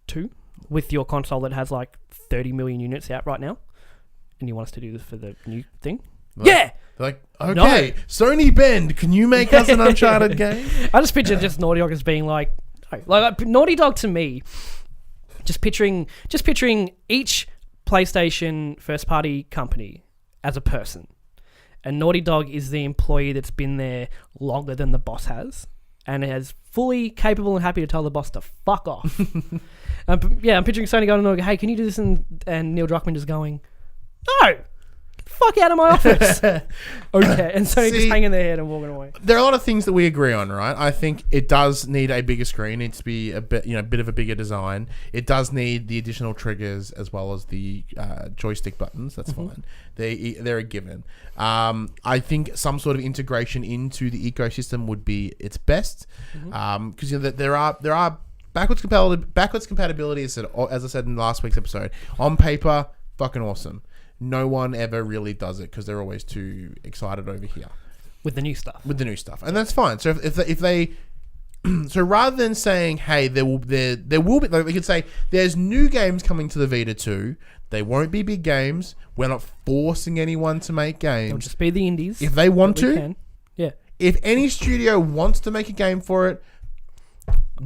2 with your console that has like 30 million units out right now, and you want us to do this for the new thing? They're like, okay, no. Sony Bend, can you make us an Uncharted game? I just picture just Naughty Dog as being like Naughty Dog to me, just picturing each PlayStation first party company as a person, and Naughty Dog is the employee that's been there longer than the boss has, and is fully capable and happy to tell the boss to fuck off. I'm picturing Sony going, hey, can you do this? And Neil Druckmann just going, no. Fuck out of my office. Okay, and so just hanging their head and walking away. There are a lot of things that we agree on, right? I think it does need a bigger screen. It needs to be a bit of a bigger design. It does need the additional triggers as well as the joystick buttons. That's fine. They're a given. I think some sort of integration into the ecosystem would be its best, because there are backwards compatibility. As I said in last week's episode, on paper, fucking awesome. No one ever really does it because they're always too excited over here with the new stuff. And that's fine. So if they so rather than saying, hey, there will be, like, we could say there's new games coming to the Vita 2. They won't be big games. We're not forcing anyone to make games. It'll just be the indies. If they want to, can. Yeah. If any studio wants to make a game for it,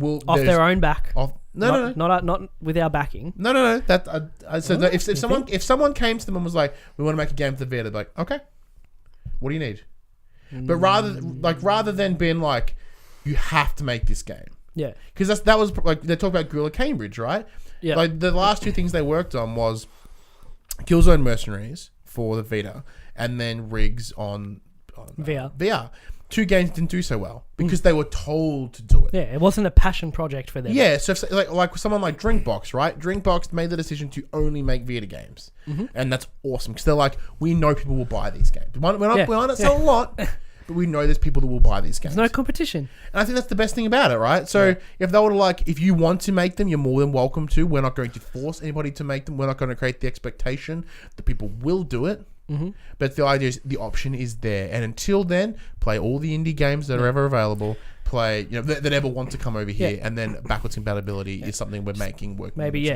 off their own back. No. Not with our backing. No. If someone came to them and was like, "We want to make a game for the Vita," they're like, "Okay, what do you need?" But rather than being like, "You have to make this game," because that was like they talk about Guerrilla Cambridge, right? Yeah. Like the last two things they worked on was Killzone Mercenaries for the Vita, and then Rigs on VR. 2 games didn't do so well because they were told to do it. Yeah, it wasn't a passion project for them. Yeah, so if, like someone like Drinkbox, right? Drinkbox made the decision to only make Vita games, and that's awesome because they're like, we know people will buy these games. We might not sell a lot, but we know there's people that will buy these games. There's no competition. And I think that's the best thing about it, right? So if they were like, if you want to make them, you're more than welcome to. We're not going to force anybody to make them. We're not going to create the expectation that people will do it. But the idea is the option is there, and until then, play all the indie games that are ever available. Play, that ever want to come over here, and then backwards compatibility is something we're making work. Maybe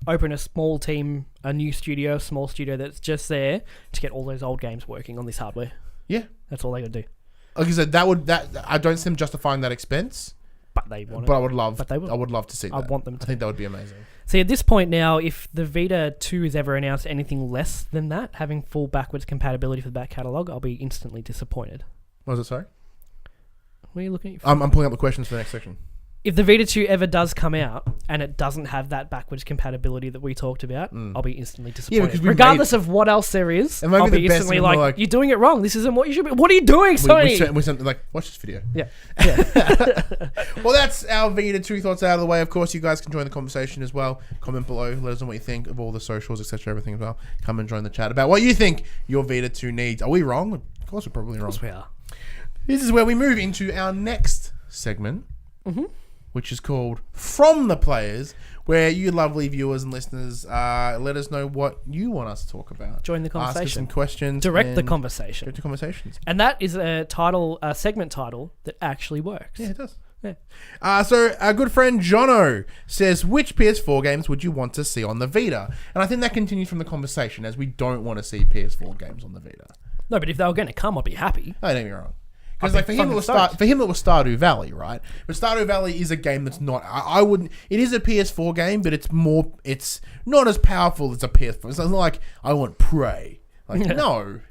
open a small team, a new studio, small studio that's just there to get all those old games working on this hardware. Yeah, that's all they gotta do. Like I said, I don't see them justifying that expense. But they want it. But I would love. But they will. I would love to see that. I want them to. I think that would be amazing. See, at this point now, if the Vita 2 is ever announced anything less than that, having full backwards compatibility for the back catalogue, I'll be instantly disappointed. What was it, sorry? What are you looking at? I'm pulling up the questions for the next section. If the Vita 2 ever does come out and it doesn't have that backwards compatibility that we talked about, I'll be instantly disappointed. Because regardless of what else there is, I'll be instantly like, you're doing it wrong. This isn't what you should be. What are you doing, Sony? We sent like, watch this video. Yeah. Well, that's our Vita 2 thoughts out of the way. Of course, you guys can join the conversation as well. Comment below. Let us know what you think of all the socials, etc., everything as well. Come and join the chat about what you think your Vita 2 needs. Are we wrong? Of course, we're probably wrong. Of course we are. This is where we move into our next segment, which is called From the Players, where you lovely viewers and listeners let us know what you want us to talk about. Join the conversation. Ask us some questions. Direct the conversation. Direct the conversations. And that is a segment title that actually works. Yeah, it does. Yeah. So our good friend Jono says, which PS4 games would you want to see on the Vita? And I think that continues from the conversation, as we don't want to see PS4 games on the Vita. No, but if they were going to come, I'd be happy. Oh, don't get me wrong. Because like for him it was Stardew Valley, right? But Stardew Valley is a game that's not. I wouldn't. It is a PS4 game, but it's more. It's not as powerful as a PS4. It's not like I want Prey. Like no.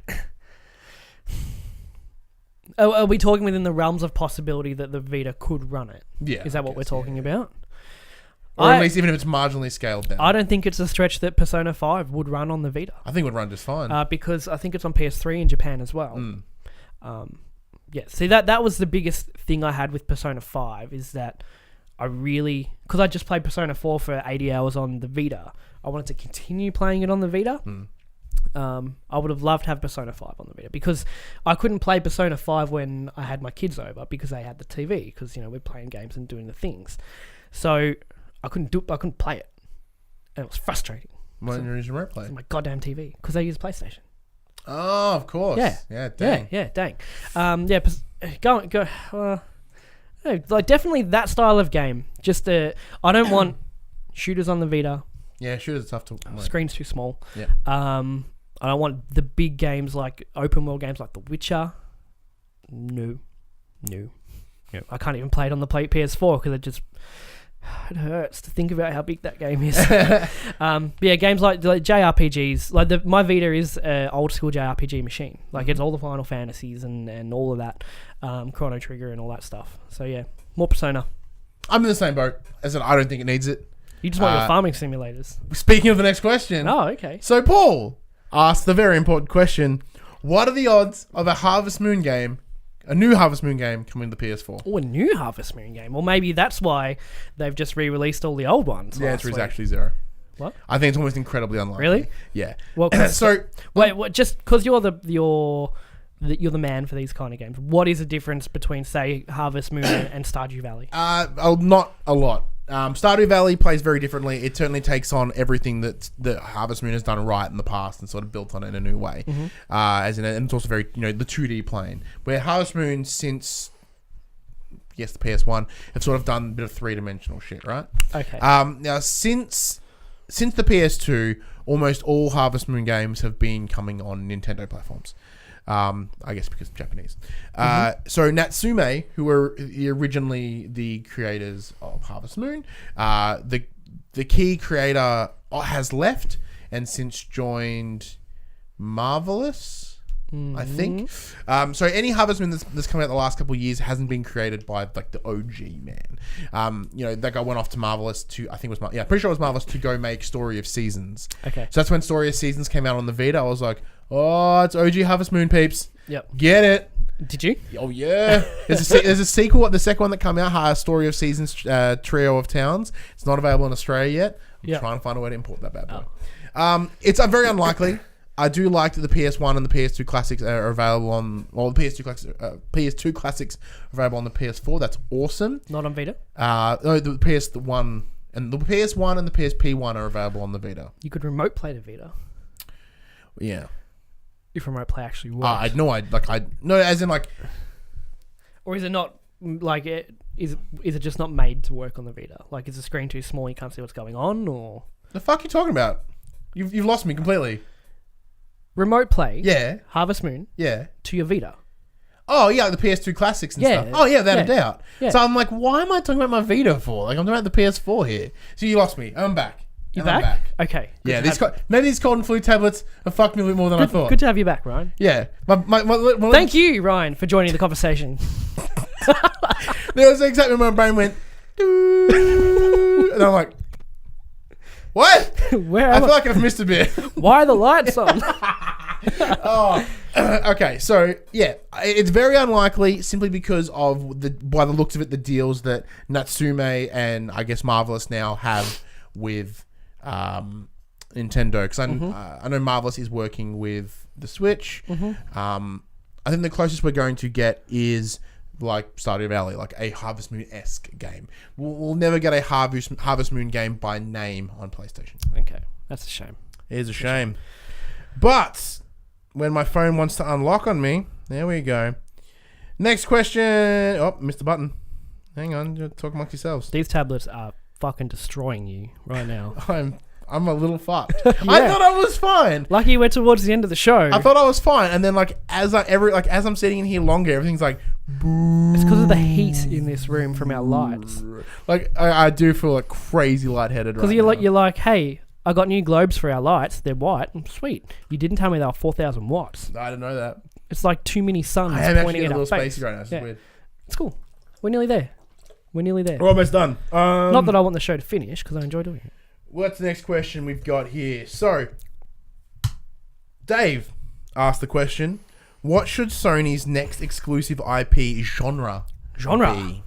Are we talking within the realms of possibility that the Vita could run it? Yeah. Is that what we're talking about? Or at least even if it's marginally scaled down. I don't think it's a stretch that Persona 5 would run on the Vita. I think it would run just fine. Because I think it's on PS3 in Japan as well. Yeah, see, that was the biggest thing I had with Persona 5 is that I really... Because I just played Persona 4 for 80 hours on the Vita. I wanted to continue playing it on the Vita. I would have loved to have Persona 5 on the Vita because I couldn't play Persona 5 when I had my kids over because they had the TV because, we're playing games and doing the things. So I couldn't play it. And it was frustrating. Why didn't you use your remote play? It's my goddamn TV because they use PlayStation. Oh, of course. Yeah, dang. Yeah, dang. Like definitely that style of game. Just I don't want shooters on the Vita. Yeah, shooters are tough to work. Screen's too small. Yeah. I don't want the big games like open world games like The Witcher. No. I can't even play it on the PS4 because it hurts to think about how big that game is. Games like JRPGs. Like my Vita is an old school JRPG machine. Like it's all the Final Fantasies and all of that, Chrono Trigger and all that stuff. So yeah, more Persona. I'm in the same boat. As I don't think it needs it. You just want your farming simulators. Speaking of the next question. Oh, okay. So Paul asked the very important question: what are the odds of a new Harvest Moon game coming to the PS4? Oh, a new Harvest Moon game. Well, maybe that's why they've just re-released all the old ones. The answer is actually 0. What? I think it's almost incredibly unlikely. Really? Yeah. Well, wait. Just because you're the man for these kind of games. What is the difference between, say, Harvest Moon and Stardew Valley? Not a lot. Stardew Valley plays very differently. It certainly takes on everything that Harvest Moon has done right in the past and sort of built on it in a new way. And it's also very, the 2D plane. Where Harvest Moon, since the PS1, have sort of done a bit of 3-dimensional shit, right? Okay. Now, since the PS2, almost all Harvest Moon games have been coming on Nintendo platforms. I guess because Japanese. So Natsume, who were originally the creators of Harvest Moon, the key creator has left and since joined Marvelous, I think. So any Harvest Moon that's come out the last couple of years hasn't been created by like the OG man. That guy went off to Marvelous to, I think it was, pretty sure it was Marvelous to go make Story of Seasons. Okay. So that's when Story of Seasons came out on the Vita. I was like, oh, it's OG Harvest Moon, peeps. Yep. Get it. Did you? Oh yeah, there's a sequel. The second one that came out, A Story of Seasons, Trio of Towns. It's not available in Australia yet. I'm trying to find a way to import that bad boy. It's very unlikely. I do like that the PS1 and the PS2 classics are available on. Well, the PS2 classics are available on the PS4. That's awesome. Not on Vita. No, the PS1 and the PSP1 are available on the Vita. You could remote play the Vita. Yeah. If remote play actually works. As in like. Or is it not like it? Is it just not made to work on the Vita? Like, is the screen too small? You can't see what's going on, or the fuck are you talking about? You've lost me completely. Remote play. Yeah. Harvest Moon. Yeah. To your Vita. Oh yeah, like the PS2 classics and stuff. Oh yeah, without a doubt. Yeah. So I'm like, why am I talking about my Vita for? Like I'm talking about the PS4 here. So you lost me. I'm back. You back? Okay. Yeah. Maybe these cold and flu tablets have fucked me a bit more than I thought. Good to have you back, Ryan. Yeah. Thank you, Ryan, for joining the conversation. There was exactly when my brain went, and I'm like, what? Where I feel like I've missed a bit. Why are the lights on? Okay, so yeah, it's very unlikely simply because of by the looks of it, the deals that Natsume and I guess Marvelous now have with Nintendo. Because I know Marvelous is working with the Switch. I think the closest we're going to get is like Stardew Valley, like a Harvest Moon-esque game. We'll never get a Harvest Moon game by name on PlayStation. Okay, that's a shame. It is a shame. But when my phone wants to unlock on me, there we go. Next question. Oh, missed the button. Hang on, talk amongst yourselves. These tablets are fucking destroying you right now. I'm a little fucked. I thought I was fine. Lucky we're towards the end of the show. I thought I was fine, and then as I'm sitting in here longer, everything's like. Boo. It's because of the heat in this room from our lights. Like I do feel like crazy lightheaded. Because you're like, hey, I got new globes for our lights. They're white. Sweet. You didn't tell me they were 4,000 watts. I didn't know that. It's like too many suns pointing at our face. Spacey right now. It's weird. It's cool. We're nearly there. We're almost done. Not that I want the show to finish because I enjoy doing it. What's the next question we've got here? So, Dave asked the question. What should Sony's next exclusive IP genre be?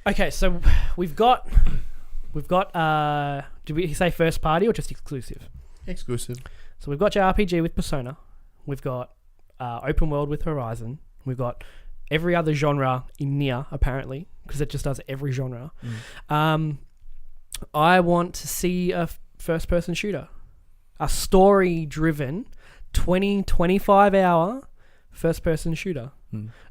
Okay, so we've got did we say first party or just exclusive? Exclusive. So we've got JRPG with Persona. We've got open world with Horizon. We've got every other genre in Nier, apparently, because it just does every genre. I want to see a first person shooter. A story driven 20-25 hour first person shooter.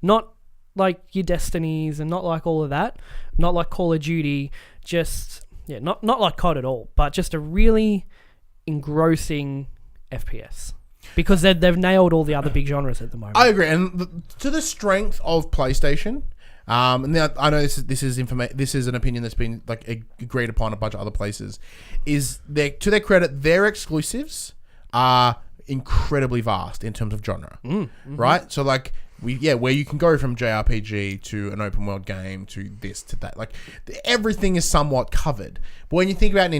Not like your Destinies and not like all of that. Not like Call of Duty. Not like COD at all, but just a really engrossing FPS. Because they've nailed all the other big genres at the moment. I agree, and to the strength of PlayStation, and now I know this is an opinion that's been like agreed upon a bunch of other places. Is to their credit, their exclusives are incredibly vast in terms of genre, right? So like where you can go from JRPG to an open world game to this to that, like everything is somewhat covered. But when you think about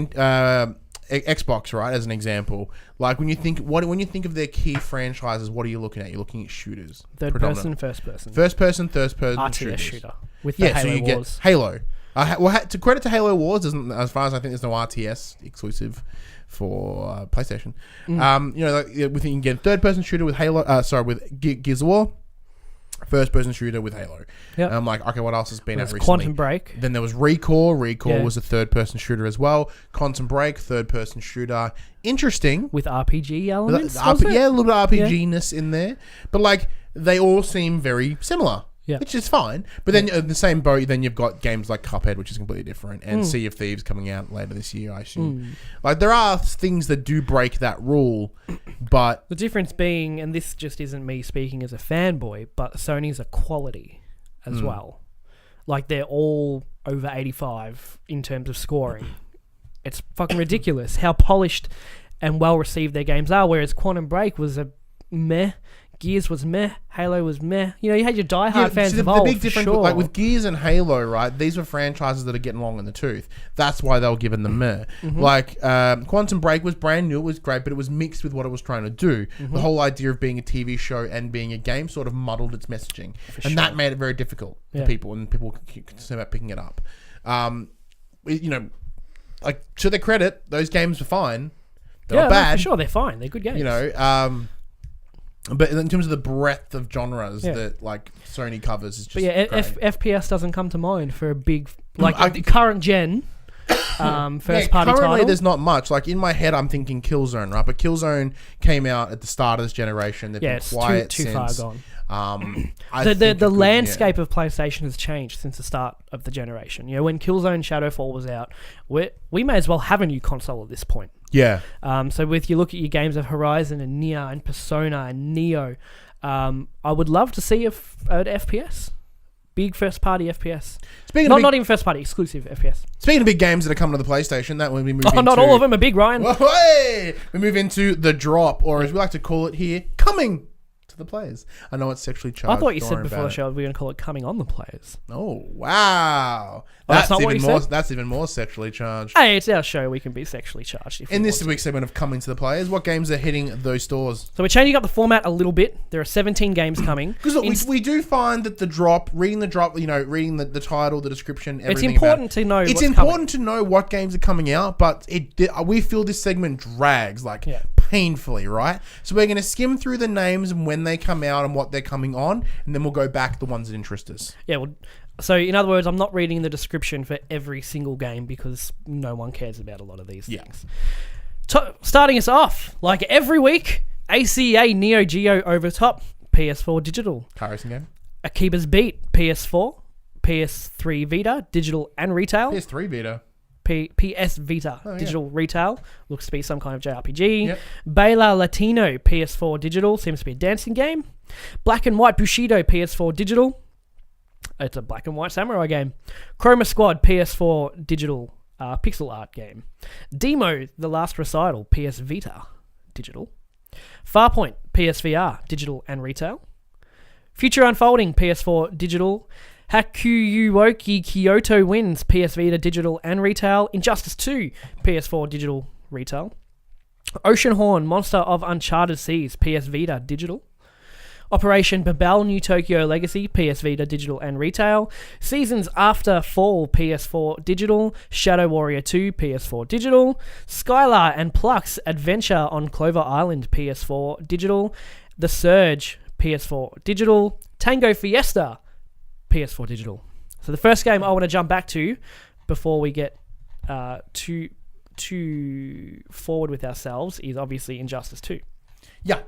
Xbox, right, as an example, like when you think of their key franchises, what are you looking at? You're looking at shooters, first person, RTS shooters. Shooter with the Halo Wars. Get Halo. To credit to Halo Wars, as far as I think, there's no RTS exclusive for PlayStation. You can get third person shooter with Halo. With Gears of War. First person shooter with Halo. Yep. And I'm like, okay, what else has been out recently? Quantum Break. Then there was Recall. Recall was a third person shooter as well. Quantum Break, third person shooter. Interesting. With RPG elements? A little bit of RPG-ness in there. But like, they all seem very similar. Yeah. Which is fine. But then in the same boat, then you've got games like Cuphead, which is completely different, and Sea of Thieves coming out later this year, I assume. Like, there are things that do break that rule, but... The difference being, and this just isn't me speaking as a fanboy, but Sony's a quality as well. Like, they're all over 85 in terms of scoring. It's fucking ridiculous how polished and well-received their games are, whereas Quantum Break was a meh Gears was meh. Halo was meh. You know, you had your diehard fans the involved. big difference, for sure. like with Gears and Halo, right? These were franchises that are getting long in the tooth. That's why they were given the meh. Like Quantum Break was brand new. It was great, but it was mixed with what it was trying to do. The whole idea of being a TV show and being a game sort of muddled its messaging, and that made it very difficult for people, and people concerned about picking it up. You know, like to their credit, those games were fine. They're not bad. For sure, they're fine. They're good games. You know, but in terms of the breadth of genres that like Sony covers, is just great. FPS doesn't come to mind for a big the current gen first party currently title. there's not much. Like in my head, I'm thinking Killzone, right? But Killzone came out at the start of this generation. They've been quiet too since. far gone. The landscape of PlayStation has changed since the start of the generation. You know, when Killzone Shadowfall was out, we may as well have a new console at this point. Yeah. So with you look at your games of Horizon and Nier and Persona and Neo, I would love to see an FPS. Big first party FPS. Not even first party, exclusive FPS. Speaking of big games that are coming to the PlayStation, that when we move into... not all of them are big, Ryan. We move into the drop, or as we like to call it here, coming to the players. I know it's sexually charged. I thought you said before the show we were going to call it coming on the players. Oh, wow. That's not what you said? That's even more sexually charged. Hey, it's our show. We can be sexually charged. In this week's segment of Coming to the Players, what games are hitting those stores? So we're changing up the format a little bit. There are 17 games coming. Because we do find that reading the title, the description, everything. It's important to know It's important to know what games are coming out, but we feel this segment drags painfully, right? So we're going to skim through the names and when they come out and what they're coming on, and then we'll go back to the ones that interest us. Yeah, well, so in other words, I'm not reading the description for every single game because no one cares about a lot of these things. Starting us off, like every week, ACA Neo Geo over top, PS4 digital. Car racing game. Akiba's Beat, PS4, PS3 Vita, digital and retail. PS3 Vita. PS Vita, digital retail. Looks to be some kind of JRPG. Yep. Bela Latino, PS4 digital. Seems to be a dancing game. Black and White Bushido, PS4 digital. It's a black and white samurai game. Chroma Squad, PS4 digital pixel art game. Demo, The Last Recital, PS Vita digital. Farpoint, PSVR digital and retail. Future Unfolding, PS4 digital. Hakuyuoki Kyoto Wins, PS Vita digital and retail. Injustice 2, PS4 digital retail. Oceanhorn, Monster of Uncharted Seas, PS Vita digital. Operation Babel New Tokyo Legacy, PS Vita digital and retail. Seasons After Fall, PS4 digital. Shadow Warrior 2, PS4 digital. Skylar and Plux Adventure on Clover Island, PS4 digital. The Surge, PS4 digital. Tango Fiesta, PS4 digital. So the first game I want to jump back to before we get too forward with ourselves is obviously Injustice 2. Yeah.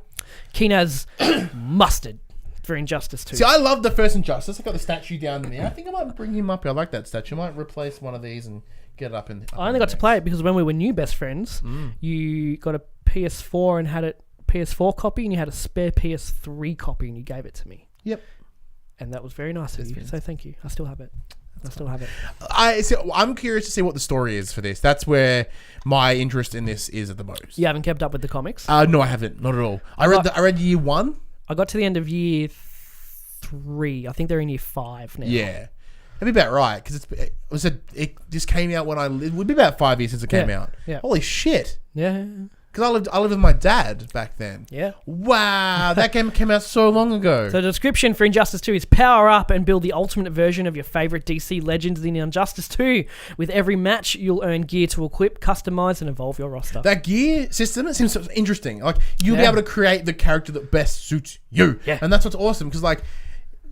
Keen as mustard for Injustice 2. See, I love the first Injustice. I got the statue down there. I think I might bring him up here. I like that statue. I might replace one of these and get it up in. I only got to play it because when we were new best friends, you got a PS4 and had a PS4 copy, and you had a spare PS3 copy, and you gave it to me. Yep. And that was very nice of you. So thank you. I still have it. I'm curious to see what the story is for this. That's where my interest in this is at the most. You haven't kept up with the comics? No, I haven't. Not at all. I read year 1. I got to the end of year 3. I think they're in year 5 now. Yeah. That'd be about right, because it just came out when it would be about 5 years since it came out. Yeah. Holy shit. Yeah. Because I lived with my dad back then. Yeah. Wow, that game came out so long ago. So the description for Injustice 2 is power up and build the ultimate version of your favorite DC legends in Injustice 2. With every match, you'll earn gear to equip, customize, and evolve your roster. That gear system, it seems so interesting. Like, you'll be able to create the character that best suits you. Yeah. And that's what's awesome, because like,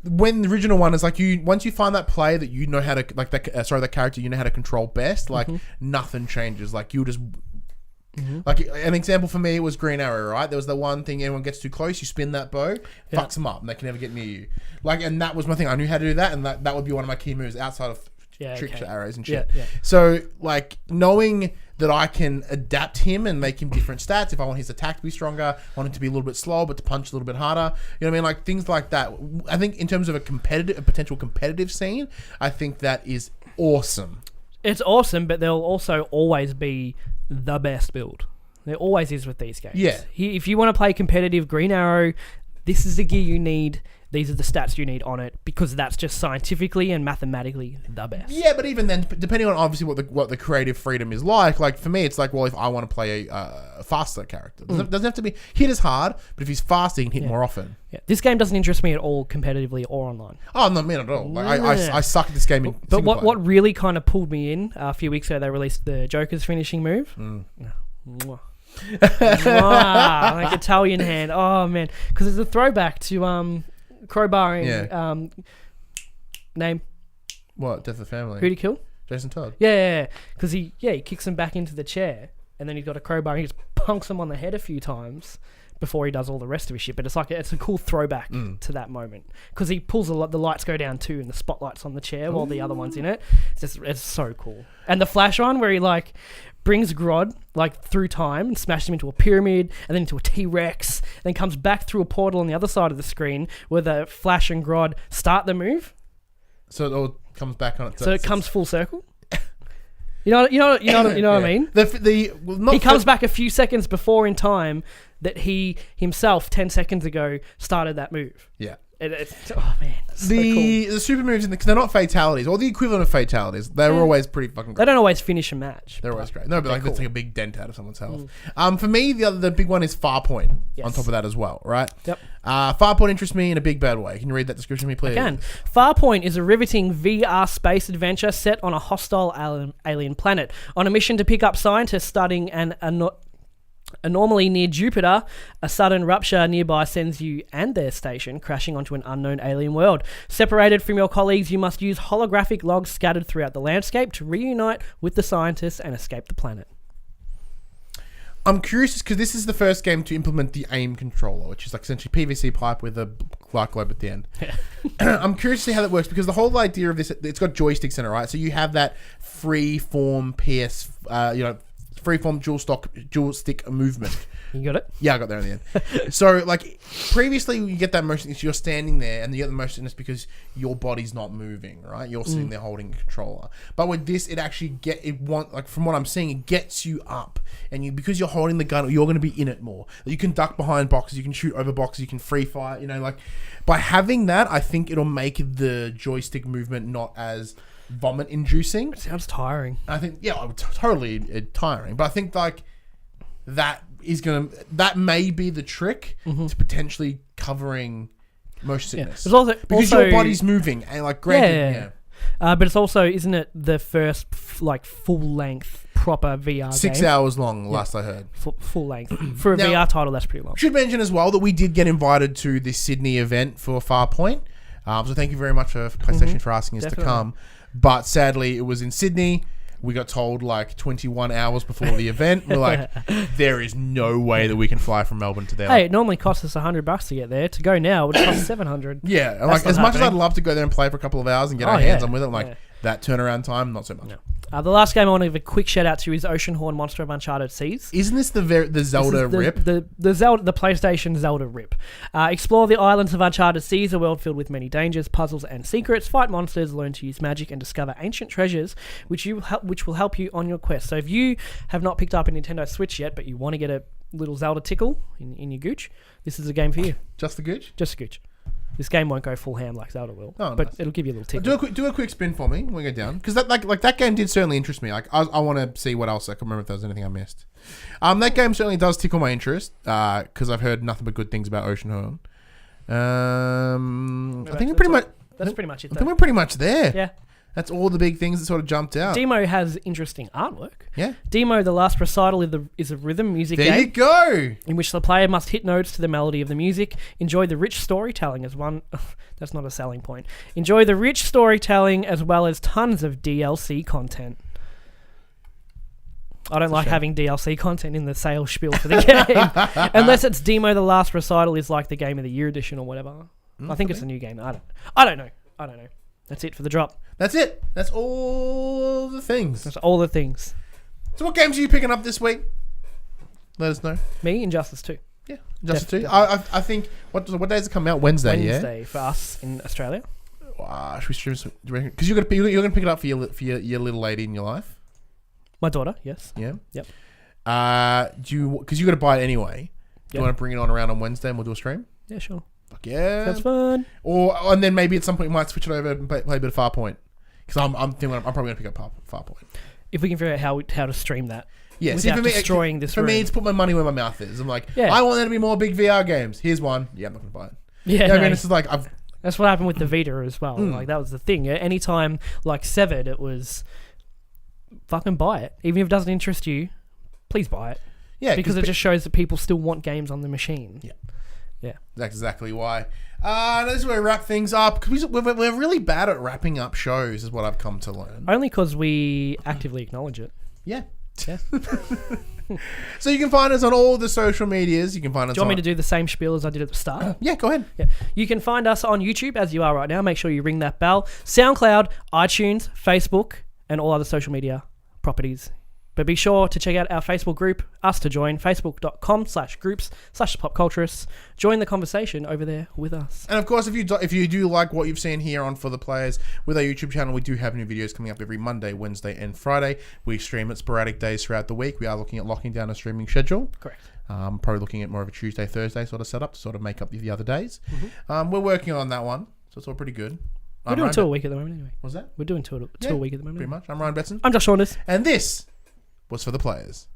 when the original one is like, once you find that player that you know how to, like, that character you know how to control best, like, nothing changes. Like, you just... Like, an example for me was Green Arrow, right? There was the one thing, anyone gets too close, you spin that bow, fucks them up, and they can never get near you. Like, and that was my thing. I knew how to do that, and that would be one of my key moves outside of trick arrows and shit. Yeah. So, like, knowing that I can adapt him and make him different stats. If I want his attack to be stronger, I want him to be a little bit slower, but to punch a little bit harder. You know what I mean? Like, things like that. I think in terms of a potential competitive scene, I think that is awesome. It's awesome, but there'll also always be the best build. There always is with these games. Yeah. If you want to play competitive Green Arrow, this is the gear you need. These are the stats you need on it, because that's just scientifically and mathematically the best. Yeah, but even then, depending on obviously what the creative freedom is like for me, it's like, well, if I want to play a faster character, doesn't have to be hit as hard, but if he's faster, he can hit more often. Yeah. This game doesn't interest me at all competitively or online. Oh, not me at all. Like, I suck at this game. But what really kind of pulled me in, a few weeks ago, they released the Joker's finishing move. Mwah. Like Italian hand. Oh man, because it's a throwback to crowbarring. Name. What? Death of the Family. Who'd he kill? Jason Todd. Yeah, because he kicks him back into the chair, and then he's got a crowbar. And he just punks him on the head a few times before he does all the rest of his shit. But it's a cool throwback to that moment, because he pulls the lights go down too, and the spotlight's on the chair while the other one's in it. It's so cool. And the flash on where he like brings Grodd like through time and smashes him into a pyramid and then into a T-Rex, and then comes back through a portal on the other side of the screen where the Flash and Grodd start the move. So it all comes back on itself. So it comes full circle. You know what I mean? He comes back a few seconds before in time that he himself 10 seconds ago started that move. Yeah. Oh man, that's so cool. The super moves, because they're not fatalities, or the equivalent of fatalities. They're always pretty fucking great. They don't always finish a match. They're always great. No, but like, that's like a big dent out of someone's health. For me, the big one is Farpoint. Yes. On top of that as well, right? Yep. Farpoint interests me in a big bad way. Can you read that description to me, please? I can. Farpoint is a riveting VR space adventure set on a hostile alien planet. On a mission to pick up scientists studying an anomaly near Jupiter, a sudden rupture nearby sends you and their station crashing onto an unknown alien world. Separated from your colleagues, you must use holographic logs scattered throughout the landscape to reunite with the scientists and escape the planet. I'm curious because this is the first game to implement the aim controller, which is like essentially PVC pipe with a black globe at the end. Yeah. I'm curious to see how that works, because the whole idea of this, it's got joysticks in it, right? So you have that free-form free-form dual stick movement. You got it? Yeah, I got there in the end. So, like, previously you get that motion, you're standing there, and you get the motion because your body's not moving, right? You're sitting there holding a controller. But with this, it actually from what I'm seeing, it gets you up, and because you're holding the gun, you're going to be in it more. You can duck behind boxes, you can shoot over boxes, you can free fire. Like by having that, I think it'll make the joystick movement not as vomit inducing. It sounds tiring. I think totally tiring, but I think like that may be the trick to potentially covering motion sickness. Yeah. Because your body's moving, and like granted, but it's also, isn't it the first full length proper VR game? 6 hours long, last I heard. Full length for a VR title. That's pretty long. Should mention as well that we did get invited to this Sydney event for Farpoint. So thank you very much for PlayStation for asking us to come. But sadly, it was in Sydney. We got told like 21 hours before the event. We're like, there is no way that we can fly from Melbourne to there. Hey, it normally costs us $100 to get there. To go now, it would cost $700. Yeah, and like as much as I'd love to go there and play for a couple of hours and get our hands on with it, that turnaround time, not so much. No. The last game I want to give a quick shout out to is Oceanhorn Monster of Uncharted Seas. Isn't this the Zelda rip? The PlayStation Zelda rip. Explore the islands of Uncharted Seas, a world filled with many dangers, puzzles, and secrets. Fight monsters, learn to use magic, and discover ancient treasures, which will help you on your quest. So if you have not picked up a Nintendo Switch yet, but you want to get a little Zelda tickle in your gooch, this is a game for you. Just the gooch? Just the gooch. This game won't go full ham like Zelda will, but nice. It'll give you a little tickle. Do a quick spin for me when we go down, because that game did certainly interest me. Like I want to see what else. I can remember if there was anything I missed. That game certainly does tickle my interest because I've heard nothing but good things about Oceanhorn. I think that's pretty much it. I think we're pretty much there. Yeah. That's all the big things that sort of jumped out. Demo has interesting artwork. Yeah. Demo, the last recital is a rhythm music game. There you go. In which the player must hit notes to the melody of the music, enjoy the rich storytelling as one... That's not a selling point. Enjoy the rich storytelling as well as tons of DLC content. I don't like having DLC content in the sales spiel for the game. Unless it's Demo, the last recital is like the Game of the Year edition or whatever. I think it's a new game. I don't know. That's it for the drop. That's it. That's all the things. That's all the things. So what games are you picking up this week? Let us know. Me, Injustice 2. Yeah, Injustice 2. I think, what days is it coming out? Wednesday, for us in Australia. Should we stream some? Because you're gonna pick it up for your little lady in your life. My daughter, yes. Yeah. Yep. Because you got to buy it anyway. Do you want to bring it on around on Wednesday and we'll do a stream? Yeah, sure. Fuck yeah. That's fun. And then maybe at some point we might switch it over and play a bit of Farpoint. Because I'm thinking I'm probably going to pick up Farpoint. If we can figure out how to stream that. Yeah, without destroying this room. For me, it's put my money where my mouth is. I'm like, Yeah. I want there to be more big VR games. Here's one. Yeah, I'm not going to buy it. Yeah, You know what I no. mean? It's just like, That's what happened with the Vita as well. Like, that was the thing. Anytime, like, Severed, it was fucking buy it. Even if it doesn't interest you, please buy it. yeah, Because it just shows that people still want games on the machine. Yeah. Yeah. That's exactly why. This is where we wrap things up. Because we're really bad at wrapping up shows, is what I've come to learn. Only because we actively acknowledge it. Yeah. Yeah. So you can find us on all the social medias. You can find us Do you want me on... to do the same spiel as I did at the start? Yeah, go ahead. Yeah. You can find us on YouTube as you are right now. Make sure you ring that bell. SoundCloud, iTunes, Facebook, and all other social media properties. But be sure to check out our Facebook group, us to join, facebook.com/groups/PopCulturists. Join the conversation over there with us. And of course, if you do like what you've seen here on For the Players with our YouTube channel, we do have new videos coming up every Monday, Wednesday, and Friday. We stream at sporadic days throughout the week. We are looking at locking down a streaming schedule. Correct. Probably looking at more of a Tuesday, Thursday sort of setup to sort of make up the other days. We're working on that one, so it's all pretty good. We're doing two a week at the moment anyway. What's that? We're doing two a week at the moment. Pretty much. I'm Ryan Betson. I'm Josh Saunders. And this was For the Players.